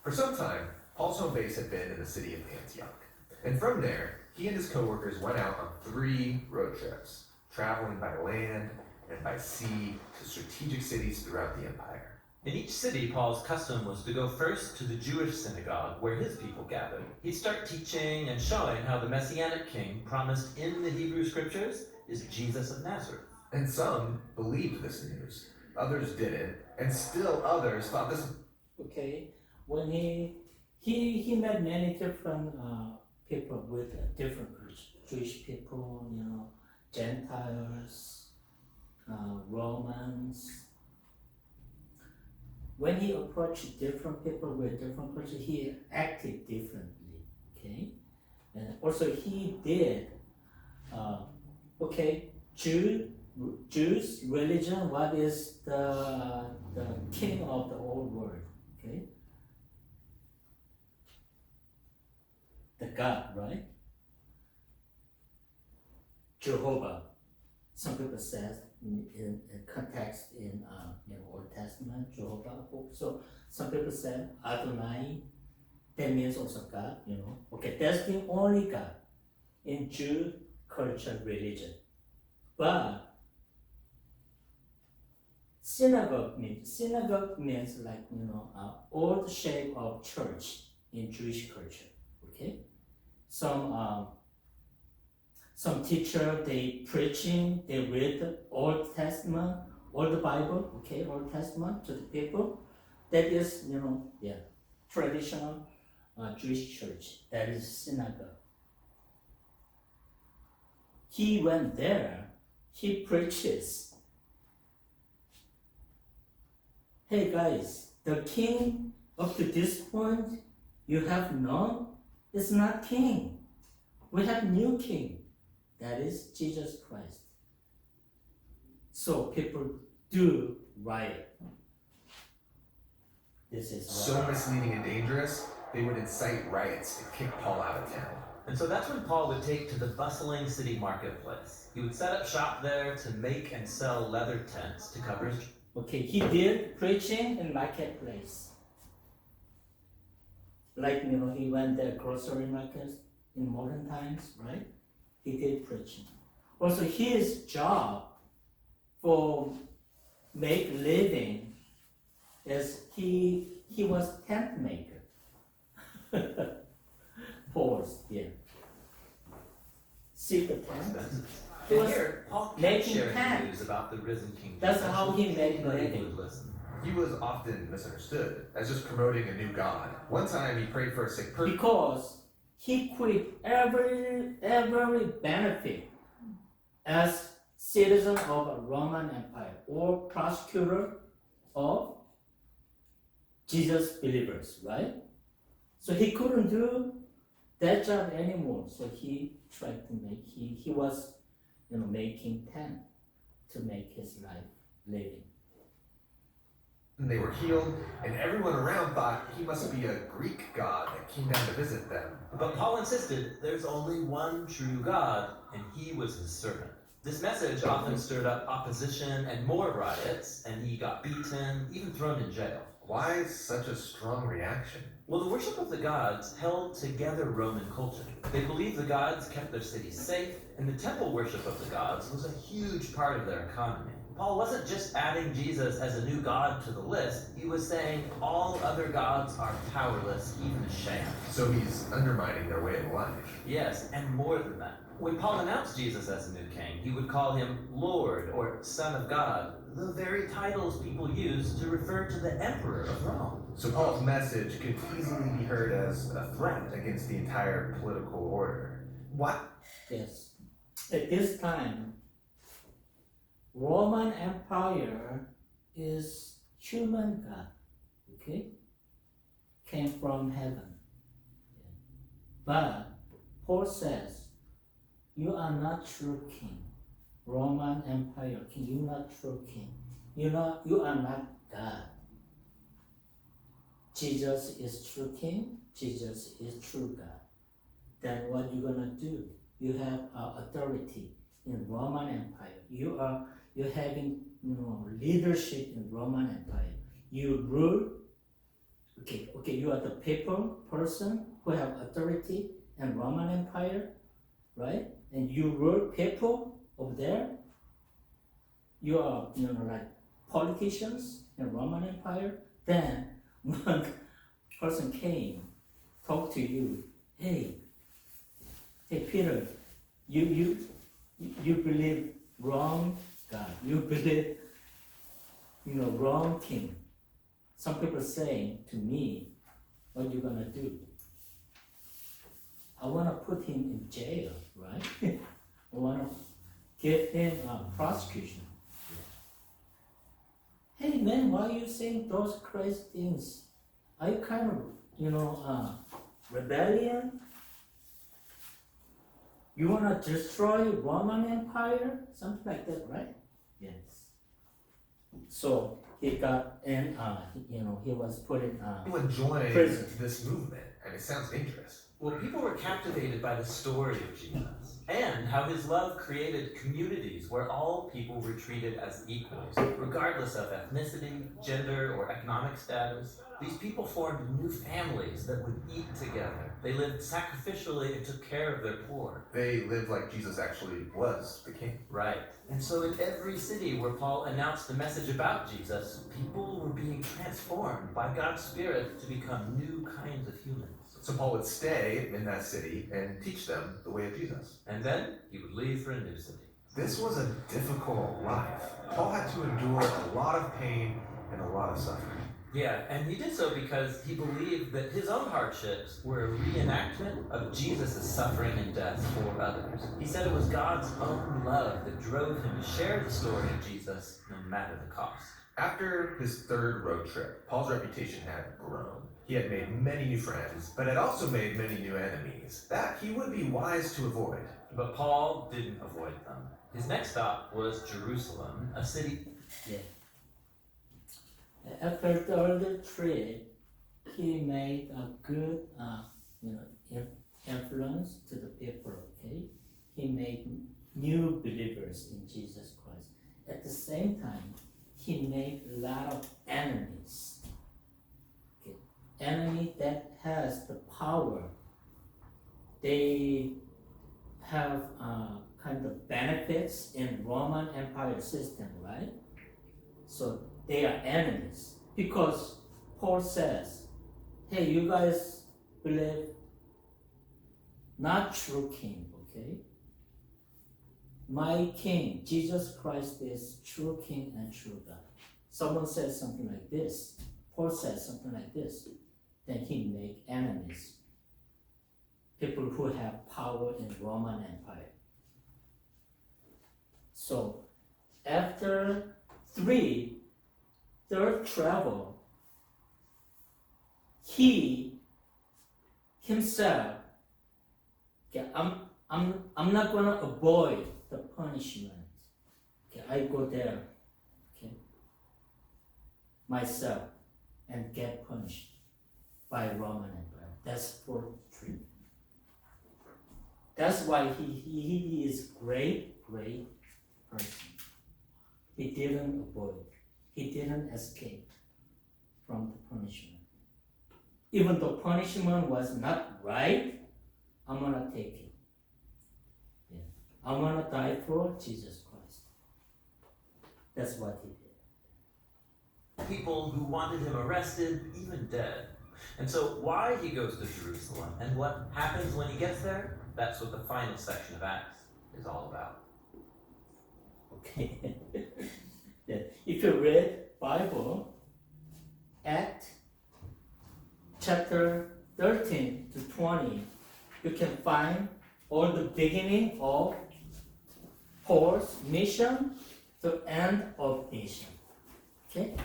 For some time, Paul's home base had been in the city of Antioch. And from there, he and his co-workers went out on 3 road trips, traveling by land and by sea to strategic cities throughout the empire. In each city, Paul's custom was to go first to the Jewish synagogue where his people gathered. He'd start teaching and showing how the Messianic king promised in the Hebrew scriptures is Jesus of Nazareth. And some believed this news, others didn't, and still others thought this. Okay, when he met many different people with different groups, Jewish people, Gentiles, Romans. When he approached different people with different cultures, he acted differently. Okay, and also he did. Jews religion. What is the king of the old world? Okay, the God, right? Jehovah. Some people says in context in Old Testament, Jehovah. So some people say Adonai. That means also God. Okay, that's the only God in Jew culture religion. But synagogue means like old shape of church in Jewish culture. Okay, some teacher they preaching, they read the Old Testament, Old Bible, okay, Old Testament to the people. That is traditional Jewish church. That is synagogue. He went there. He preaches. Hey guys, the king up to this point you have known is not king. We have new king. That is Jesus Christ. So people do riot. This is So misleading and dangerous, they would incite riots to kick Paul out of town. And so that's when Paul would take to the bustling city marketplace. He would set up shop there to make and sell leather tents to cover his. Okay, he did preaching in marketplace. Like, he went there grocery markets in modern times, right? He did preaching. Also, his job for make living is he was tent maker. Pause, yeah. See the tent? He And was here, Paul kept making sharing tents. news about the risen King That's Jesus. how he made Anybody living. would listen. He was often misunderstood as just promoting a new god. One time he prayed for a sick person. Because he quit every benefit as citizen of a Roman Empire or prosecutor of Jesus believers, right? So he couldn't do that job anymore. So he tried to make he was making tent to make his life living. And they were healed, and everyone around thought he must be a Greek god that came down to visit them. But Paul insisted there's only one true God, and he was his servant. This message often stirred up opposition and more riots, and he got beaten, even thrown in jail. Why such a strong reaction? Well, the worship of the gods held together Roman culture. They believed the gods kept their cities safe, and the temple worship of the gods was a huge part of their economy. Paul wasn't just adding Jesus as a new god to the list, he was saying all other gods are powerless, even a sham. So he's undermining their way of life. Yes, and more than that. When Paul announced Jesus as a new king, he would call him Lord or Son of God, the very titles people use to refer to the Emperor of Rome. So Paul's message could easily be heard as a threat against the entire political order. What? Yes. At this time, Roman Empire is human God, okay? Came from heaven. But Paul says, you are not true king. Roman Empire king, you're not true king. You are not God. Jesus is true king, Jesus is true God. Then what you gonna do? You have authority in Roman Empire. You're having leadership in Roman Empire. You rule. Okay. You are the person who have authority in Roman Empire, right? And you rule people over there. You are like politicians. in Roman Empire, then one person came, talked to you, hey Peter, you believe wrong God, you believe wrong king. Some people saying to me, what you gonna do? I wanna put him in jail, right? I wanna give him prosecution. Hey man, why are you saying those crazy things? Are you kind of, rebellion? You wanna destroy Roman Empire? Something like that, right? Yes. So he got in, he was put in Anyone join prison. this movement? And it sounds dangerous. Well, people were captivated by the story of Jesus and how his love created communities where all people were treated as equals, regardless of ethnicity, gender, or economic status. These people formed new families that would eat together. They lived sacrificially and took care of their poor. They lived like Jesus actually was the king. Right. And so in every city where Paul announced the message about Jesus, people were being transformed by God's Spirit to become new kinds of humans. So Paul would stay in that city and teach them the way of Jesus. And then he would leave for a new city. This was a difficult life. Paul had to endure a lot of pain and a lot of suffering. Yeah, and he did so because he believed that his own hardships were a reenactment of Jesus' suffering and death for others. He said it was God's own love that drove him to share the story of Jesus, no matter the cost. After his third road trip, Paul's reputation had grown. He had made many new friends, but had also made many new enemies that he would be wise to avoid. But Paul didn't avoid them. His next stop was Jerusalem, a city. Yeah. After the third trip, he made a good, influence to the people. Okay, he made new believers in Jesus Christ. At the same time, he made a lot of enemies. Okay, enemy that has the power. They have kind of benefits in Roman Empire system, right? So they are enemies because Paul says, hey, you guys believe not true king, okay? My king, Jesus Christ, is true king and true God. Someone says something like this, Paul says something like this, then he make enemies. People who have power in Roman Empire. So after third travel, he himself, okay, I'm not gonna avoid the punishment. Okay, I go there, okay, myself and get punished by Roman Empire. That's fourth trip. That's why he is great person. He didn't avoid. He didn't escape from the punishment. Even though punishment was not right, I'm gonna take it. Yeah. I'm gonna die for Jesus Christ. That's what he did. People who wanted him arrested, even dead. And so why he goes to Jerusalem and what happens when he gets there, that's what the final section of Acts is all about. Okay. Yeah. If you read Bible, Act chapter 13 to 20, you can find all the beginning of Paul's mission to end of mission. Okay?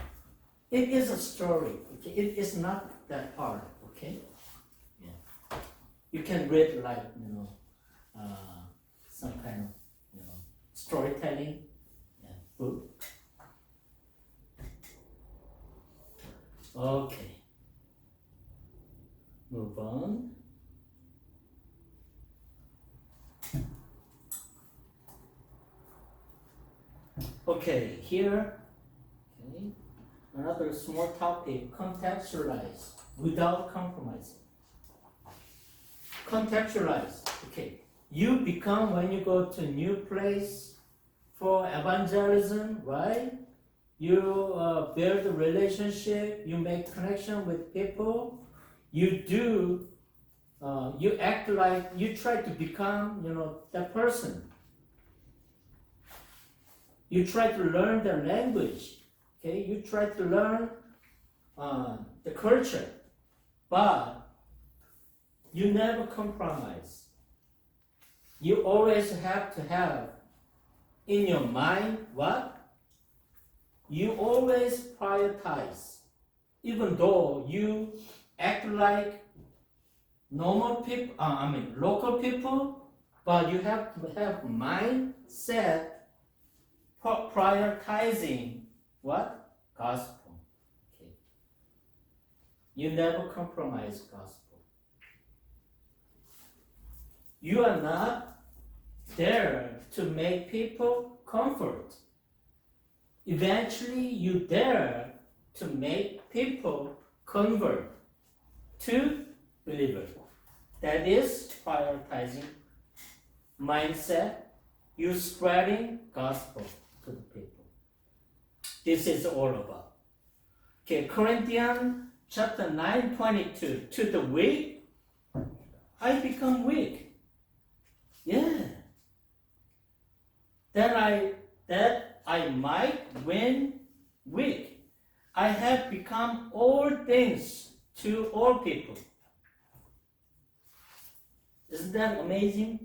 It is a story. Okay? It is not that hard. Okay? Yeah. You can read like some kind of storytelling book. Okay. Move on. Okay, here, okay, another small topic, contextualize without compromising. Contextualize, okay. You become, when you go to a new place for evangelism, right? you build a relationship, you make connection with people, you do, you act like, you try to become, that person. You try to learn their language, okay? You try to learn the culture, but you never compromise. You always have to have in your mind what? You always prioritize. Even though you act like normal people, local people, but you have to have mindset prioritizing what? Gospel. Okay. You never compromise gospel. You are not there to make people comfort. Eventually, you dare to make people convert to believer. That is prioritizing mindset. You spreading gospel to the people. This is all about. Okay, Corinthians chapter 9:22. To the weak, I become weak. Yeah. That I might win weak. I have become all things to all people. Isn't that amazing?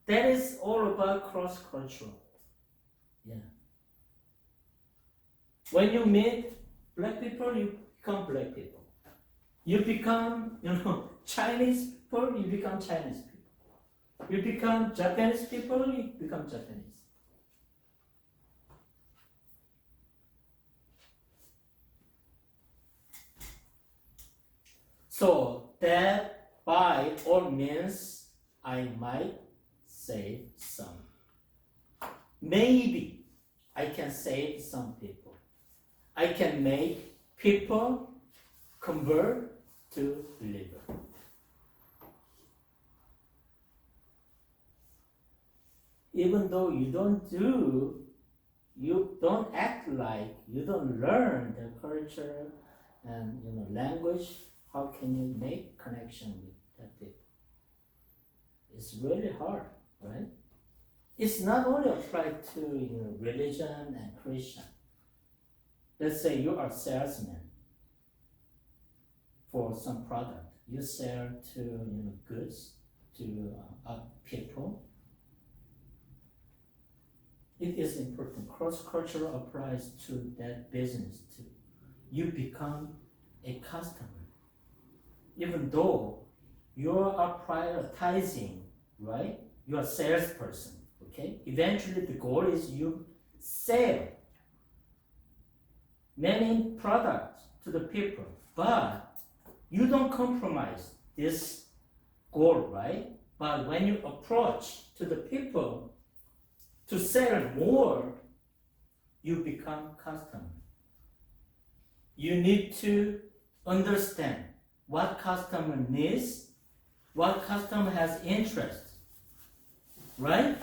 That is all about cross-cultural. Yeah. When you meet black people, you become black people. You become, Chinese people, you become Chinese people. You become Japanese people, you become Japanese. So that by all means I might save some. Maybe I can save some people. I can make people convert to believer. Even though you don't act like, you don't learn the culture and language, how can you make connection with that people? It's really hard, right? It's not only applied to religion and Christian. Let's say you are a salesman for some product. You sell to goods to people. It is important. Cross-cultural applies to that business too. You become a customer. Even though you are prioritizing, right? You are a salesperson, okay? Eventually the goal is you sell many products to the people, but you don't compromise this goal, right? But when you approach to the people to sell more, you become customer. You need to understand what customer needs, what customer has interest, right?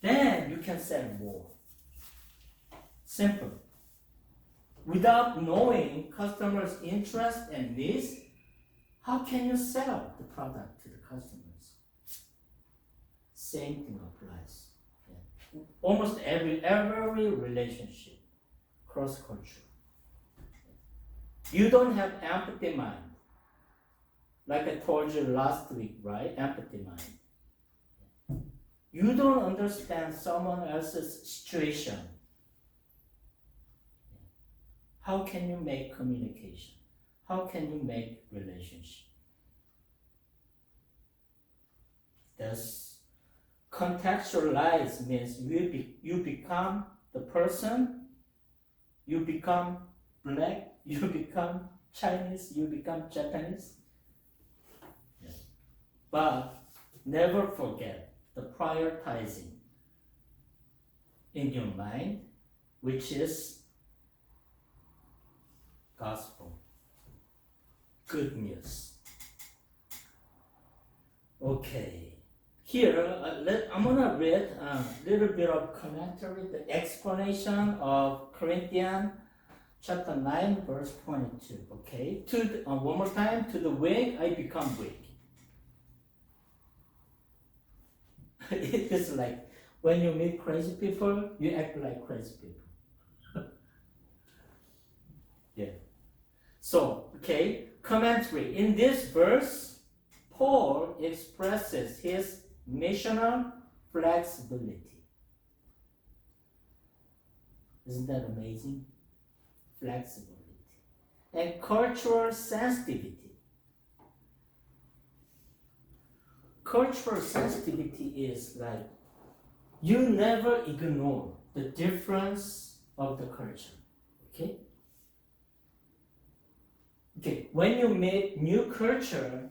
Then you can sell more. Simple. Without knowing customers' interest and needs, how can you sell the product to the customers? Same thing applies. Yeah. Almost every relationship, cross-cultural. You don't have empathy mind. Like I told you last week, right? Empathy mind. You don't understand someone else's situation. How can you make communication? How can you make relationship? Thus, contextualize means you become the person, you become black, you become Chinese, you become Japanese. But never forget the prioritizing in your mind, which is gospel, good news. Okay, here, I'm gonna read a little bit of commentary, the explanation of Corinthians chapter 9, verse 22. Okay, one more time. To the weak, I become weak. It is like when you meet crazy people, you act like crazy people. Yeah. So, okay, commentary. In this verse, Paul expresses his missional flexibility. Isn't that amazing? Flexibility. And cultural sensitivity. Cultural sensitivity is like you never ignore the difference of the culture. Okay? Okay, when you meet new culture,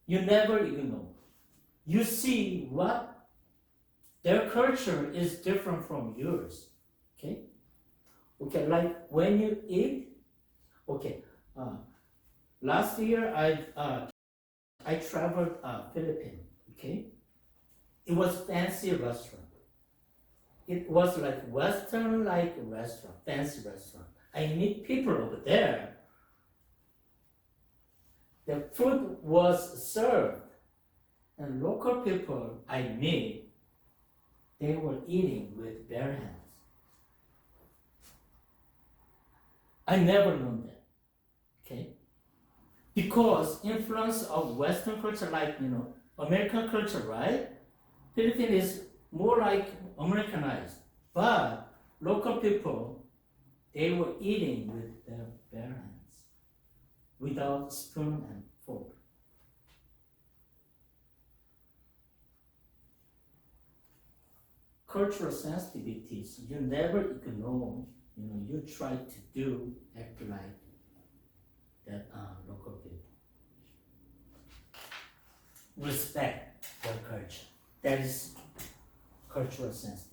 you never ignore. You see what their culture is different from yours. Okay? Okay, like when you eat, okay, last year I traveled Philippines, okay? It was fancy restaurant. It was like Western like restaurant, fancy restaurant. I meet people over there. The food was served, and local people I meet, they were eating with bare hands. I never known that, okay? Because influence of Western culture, like, American culture, right? Philippines is more like Americanized, but local people, they were eating with their bare hands, without spoon and fork. Cultural sensitivities, you never ignore, you try to act like that local people. Respect their culture. That is cultural sensitivity.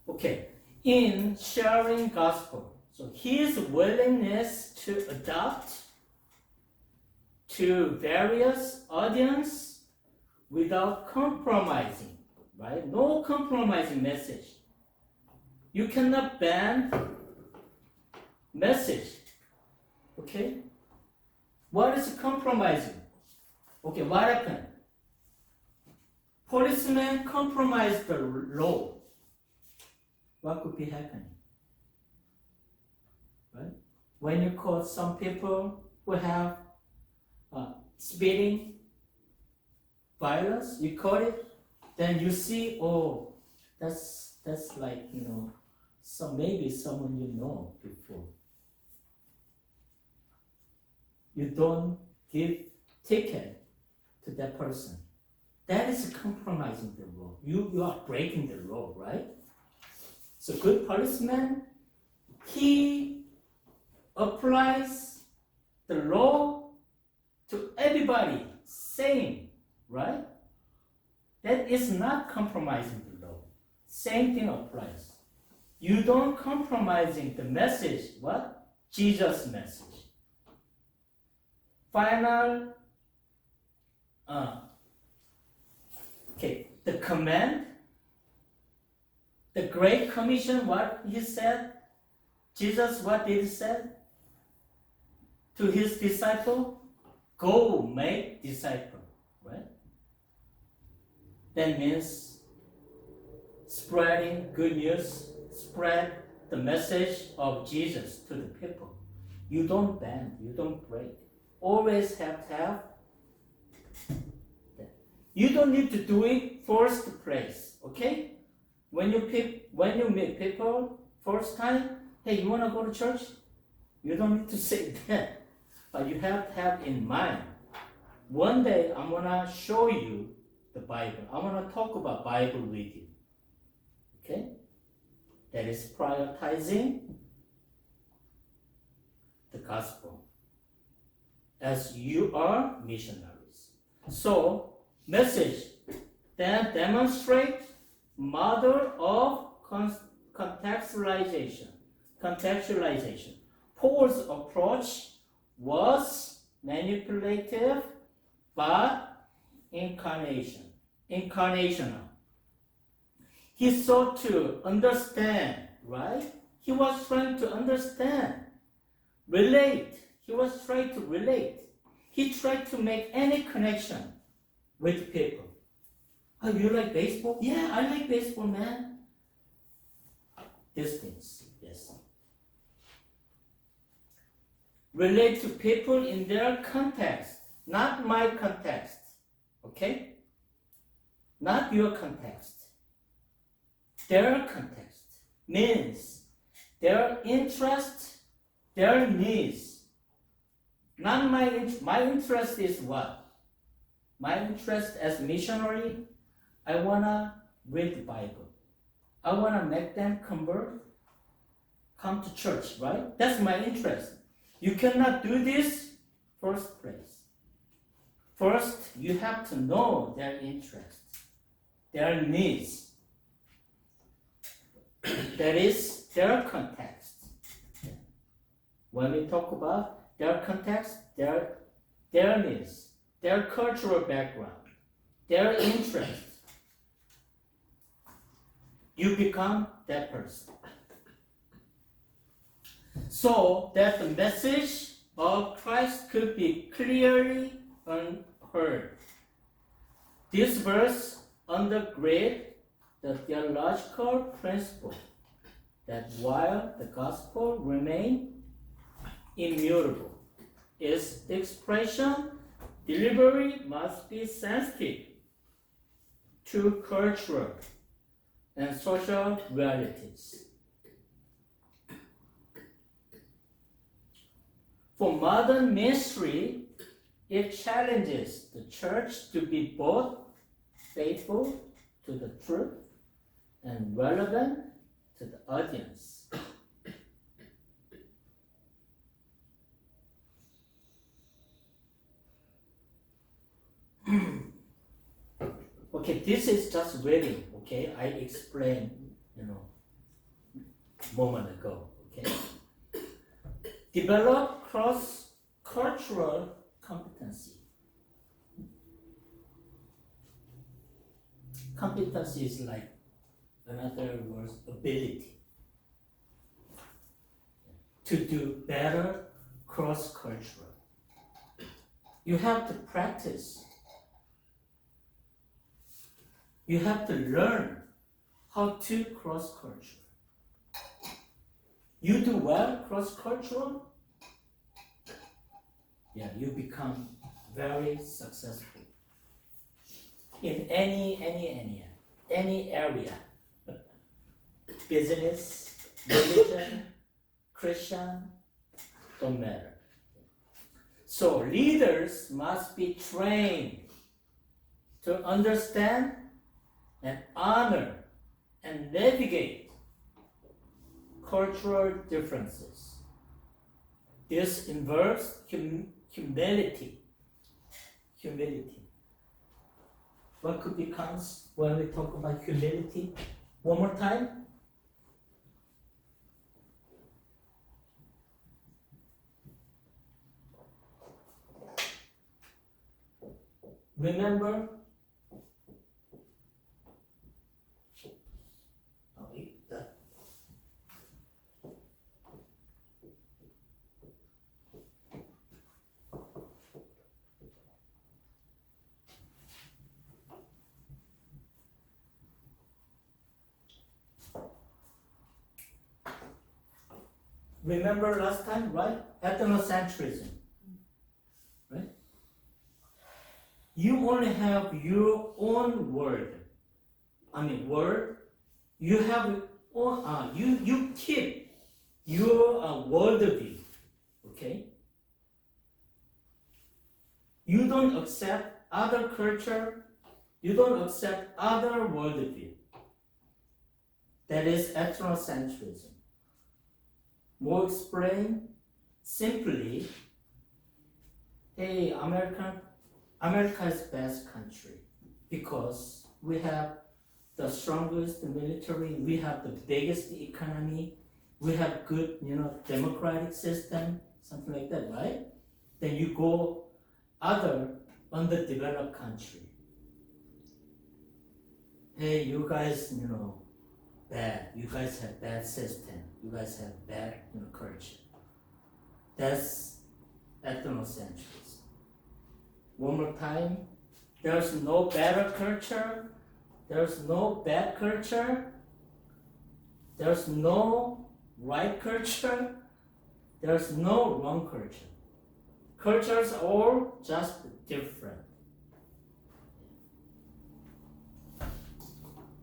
Okay. In sharing gospel, so his willingness to adapt to various audience without compromising, right? No compromising message. You cannot ban message, okay? What is compromising? Okay, what happened? Policemen compromised the law. What could be happening? Right? When you caught some people who have speeding, violence, you caught it, then you see, oh, that's like, maybe someone you know before. You don't give ticket to that person. That is compromising the law. You are breaking the law, right? So good policeman, he applies the law to everybody, same, right? That is not compromising the law. Same thing applies. You don't compromising the message, what? Jesus' message. Final, the command, the Great Commission, what he said, Jesus, what did he say to his disciple? Go make disciple, right? That means spreading good news, spread the message of Jesus to the people. You don't bend, you don't break. Always have to have that. You don't need to do it first place, okay? When you meet people first time, hey, you wanna go to church? You don't need to say that, but you have to have in mind. One day I'm gonna show you the Bible. I'm gonna talk about Bible with you, okay? That is prioritizing the gospel as you are missionaries. So, message, then demonstrate model of contextualization. Paul's approach was manipulative, but incarnational. He sought to understand, right? He was trying to understand, relate. He was trying to relate. He tried to make any connection with people. Oh, you like baseball? Yeah, I like baseball, man. Distance, yes. Relate to people in their context, not my context, okay? Not your context. Their context means their interest, their needs. Not my interest is what? My interest as missionary, I wanna read the Bible. I wanna make them convert, come to church, right? That's my interest. You cannot do this first place. First, you have to know their interest, their needs. That is their context. When we talk about their context, their needs, their cultural background, their interest, you become that person. So that the message of Christ could be clearly heard. This verse undergirds the theological principle that while the gospel remains immutable, its expression, delivery must be sensitive to cultural and social realities. For modern ministry, it challenges the church to be both faithful to the truth and relevant to the audience. Okay, this is just reading, okay? I explained, a moment ago, okay? Develop cross-cultural competency. Competency is like, in other words, ability to do better cross-cultural. You have to practice. You have to learn how to cross-cultural. You do well cross-cultural, yeah, you become very successful in any area. Business, religion, Christian, don't matter. So leaders must be trained to understand and honor and navigate cultural differences. This involves humility. What could be counts when we talk about humility? One more time. Remember? Remember last time, right? Ethnocentrism, right? You only have your own word. You have you keep your worldview, okay? You don't accept other culture. You don't accept other worldview. That is ethnocentrism. More explain simply, hey, America is best country because we have the strongest military, we have the biggest economy, we have good, democratic system, something like that, right? Then you go other underdeveloped country. Hey, you guys, bad. You guys have bad system. You guys have bad, culture. That's ethnocentrism. One more time. There's no better culture. There's no bad culture. There's no right culture. There's no wrong culture. Cultures are all just different.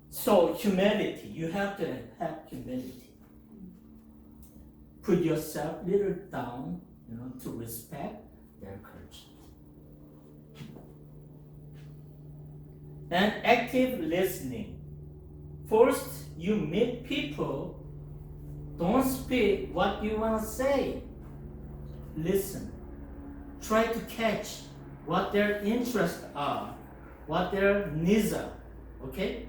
So humility, you have to have humility. Put yourself a little down, to respect their culture. And active listening. First, you meet people, don't speak what you want to say. Listen. Try to catch what their interests are, what their needs are, okay?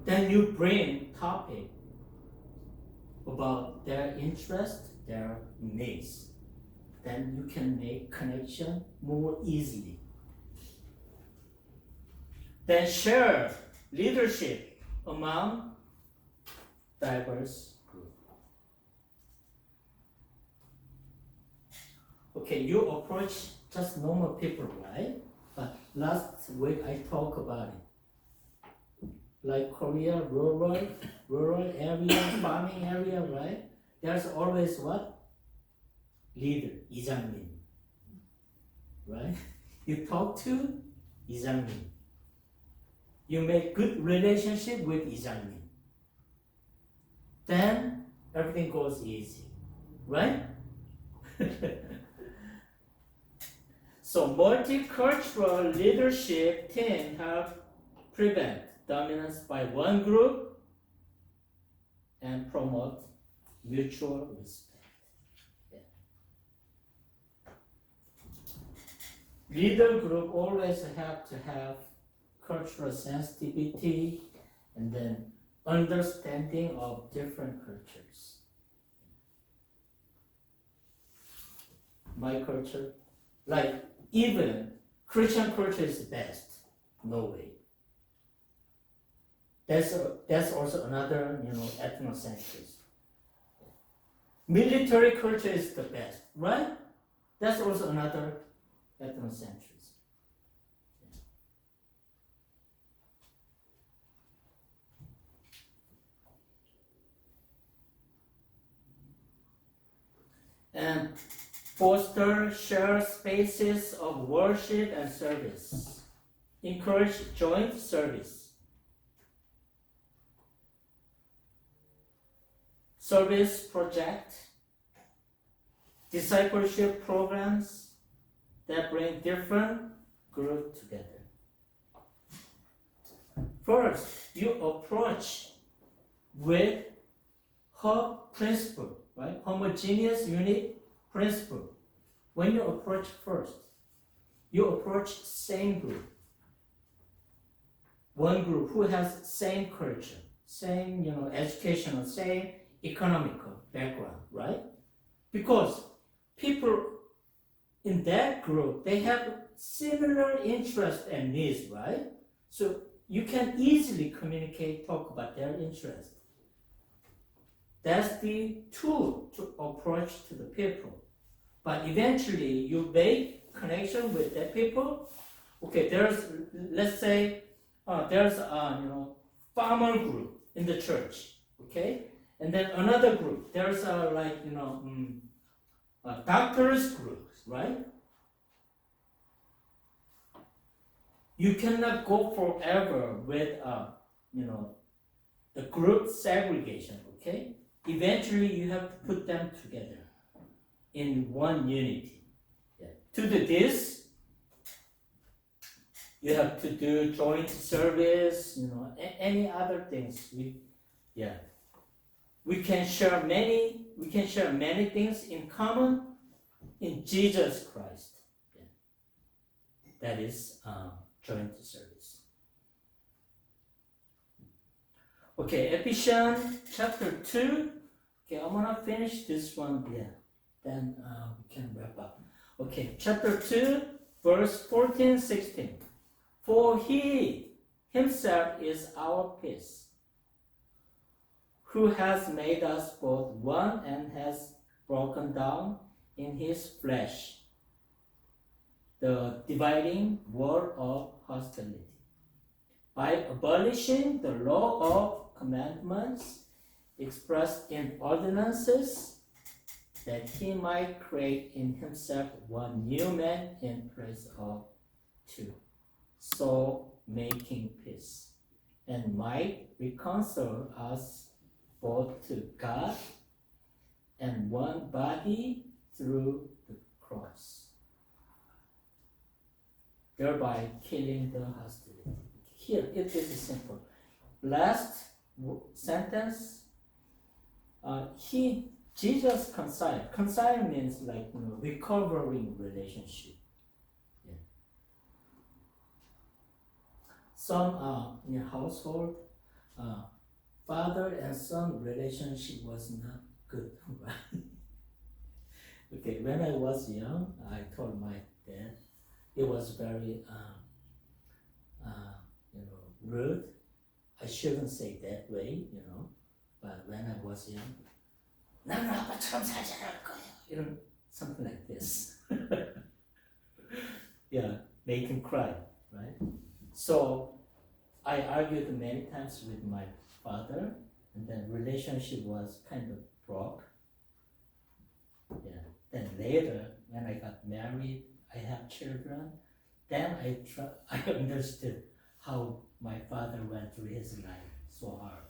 Then you bring topic about their interest, their needs. Then you can make connection more easily. Then share leadership among diverse groups. Okay, you approach just normal people, right? But last week I talked about it. Like Korea, rural area, farming area, right? There's always what? Leader, 이장님. Right? You talk to 이장님. You make good relationship with 이장님. Then everything goes easy, right? So multicultural leadership team help prevent dominance by one group and promote mutual respect. Yeah. Leader group always have to have cultural sensitivity and then understanding of different cultures. My culture, like even Christian culture is the best, no way. That's also another, ethnocentrism. Military culture is the best, right? That's also another ethnocentrism. And foster shared spaces of worship and service. Encourage joint service. Service project, discipleship programs that bring different groups together. First, you approach with her principle, right? Homogeneous unit principle. When you approach first, you approach same group. One group who has same culture, same, educational, same economical background, right? Because people in that group, they have similar interests and needs, right? So you can easily communicate, talk about their interests. That's the tool to approach to the people. But eventually you make connection with that people. Okay, let's say there's a farmer group in the church, okay? And then another group, there's doctors groups, right? You cannot go forever with the group segregation, okay? Eventually you have to put them together in one unity. Yeah. To do this, you have to do joint service, any other things. We can share many things in common in Jesus Christ. Yeah. That is joint service. Okay, Ephesians chapter 2. Okay, I'm gonna finish this one. Yeah, then we can wrap up. Okay, chapter 2. verse 14, 16. For he himself is our peace, who has made us both one and has broken down in his flesh the dividing wall of hostility, by abolishing the law of commandments expressed in ordinances, that he might create in himself one new man in place of two, so making peace, and might reconcile us both to God and one body through the cross, thereby killing the hostility. Here, it is simple. Last sentence, Jesus reconciled. Reconcile means like recovering relationship. Yeah. Some in a household, father and son relationship was not good, right? Okay, when I was young, I told my dad it was very rude. I shouldn't say that way, but when I was young, 나는 아빠처럼 살지 않을 거예요. Something like this. Yeah, make him cry, right? So I argued many times with my father, and then relationship was kind of broke. Yeah. Then later, when I got married, I have children. Then I understood how my father went through his life so hard,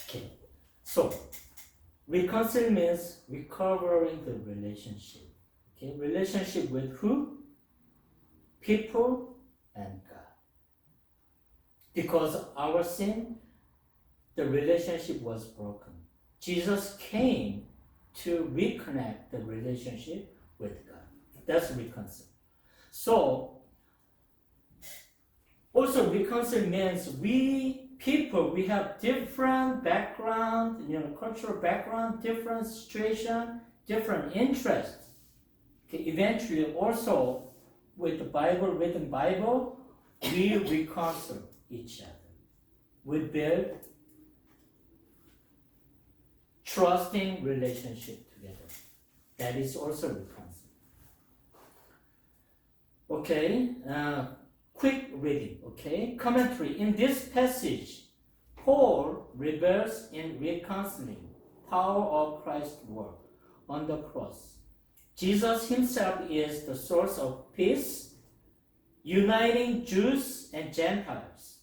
Okay, so reconcile means recovering the relationship. Okay, relationship with who? People and God. Because of our sin, the relationship was broken. Jesus came to reconnect the relationship with God. That's reconcile. So, also reconcile means we have different background, cultural background, different situation, different interests. Okay, eventually also with the Bible, written Bible, we reconcile each other. We build trusting relationship together. That is also reconcile. Okay, quick reading, okay? Commentary. In this passage, Paul revels in reconciling power of Christ's work on the cross. Jesus himself is the source of peace, uniting Jews and Gentiles.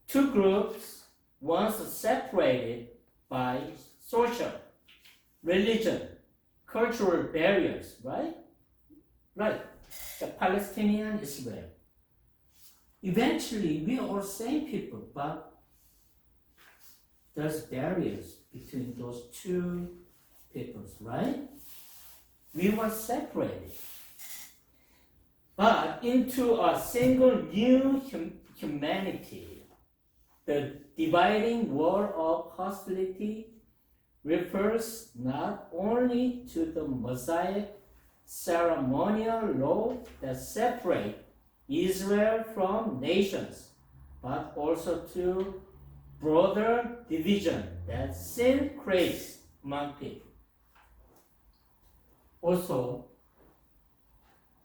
Two groups, once separated by social, religion, cultural barriers, right? Right. The Palestinian Israel. Eventually, we are all same people, but there's barriers between those two peoples, right? We were separated, but into a single new humanity. The dividing wall of hostility refers not only to the Mosaic ceremonial law that separate Israel from nations, but also to broader division that sin creates among people. Also,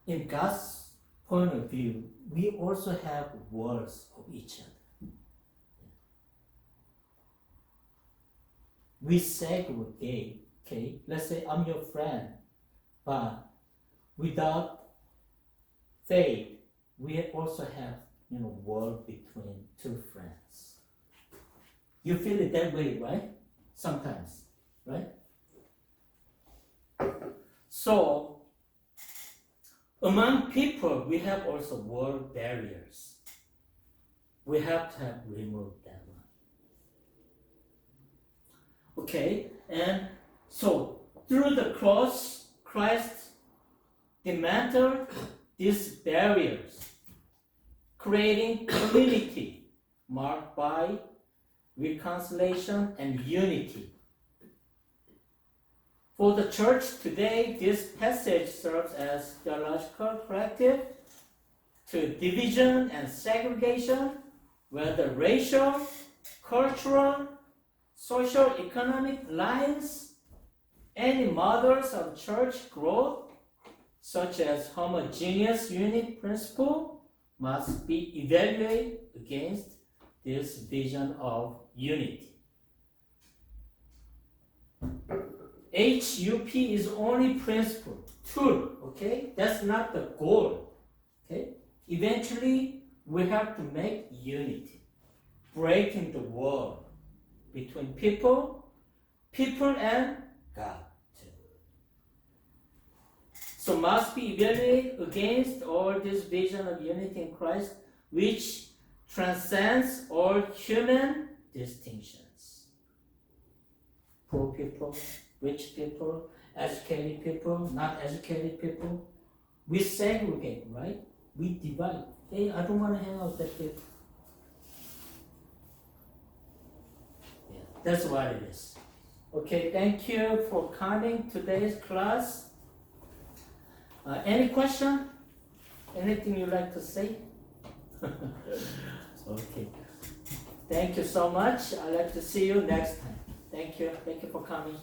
in God's point of view, we also have walls of each other. We segregate, okay? Let's say I'm your friend, but without faith, we also have, wall between two friends. You feel it that way, right? Sometimes, right? So, among people, we have also wall barriers. We have to have removed that one. Okay, and so through the cross, Christ dismantled these barriers, creating community marked by reconciliation and unity. For the church today, this passage serves as theological corrective to division and segregation, whether racial, cultural, social, economic lines. Any models of church growth, such as homogeneous unit principle, must be evaluated against this vision of unity. HUP is only principle, tool, okay? That's not the goal, okay? Eventually, we have to make unity, breaking the wall between people and God. So must be evaluated against all this vision of unity in Christ, which transcends all human distinctions. Poor people, rich people, educated people, not educated people. We segregate, right? We divide. Hey, I don't want to hang out with that people. Yeah, that's what it is. Okay, thank you for coming to today's class. Any question? Anything you'd like to say? Okay. Thank you so much. I'd like to see you next time. Thank you. Thank you for coming.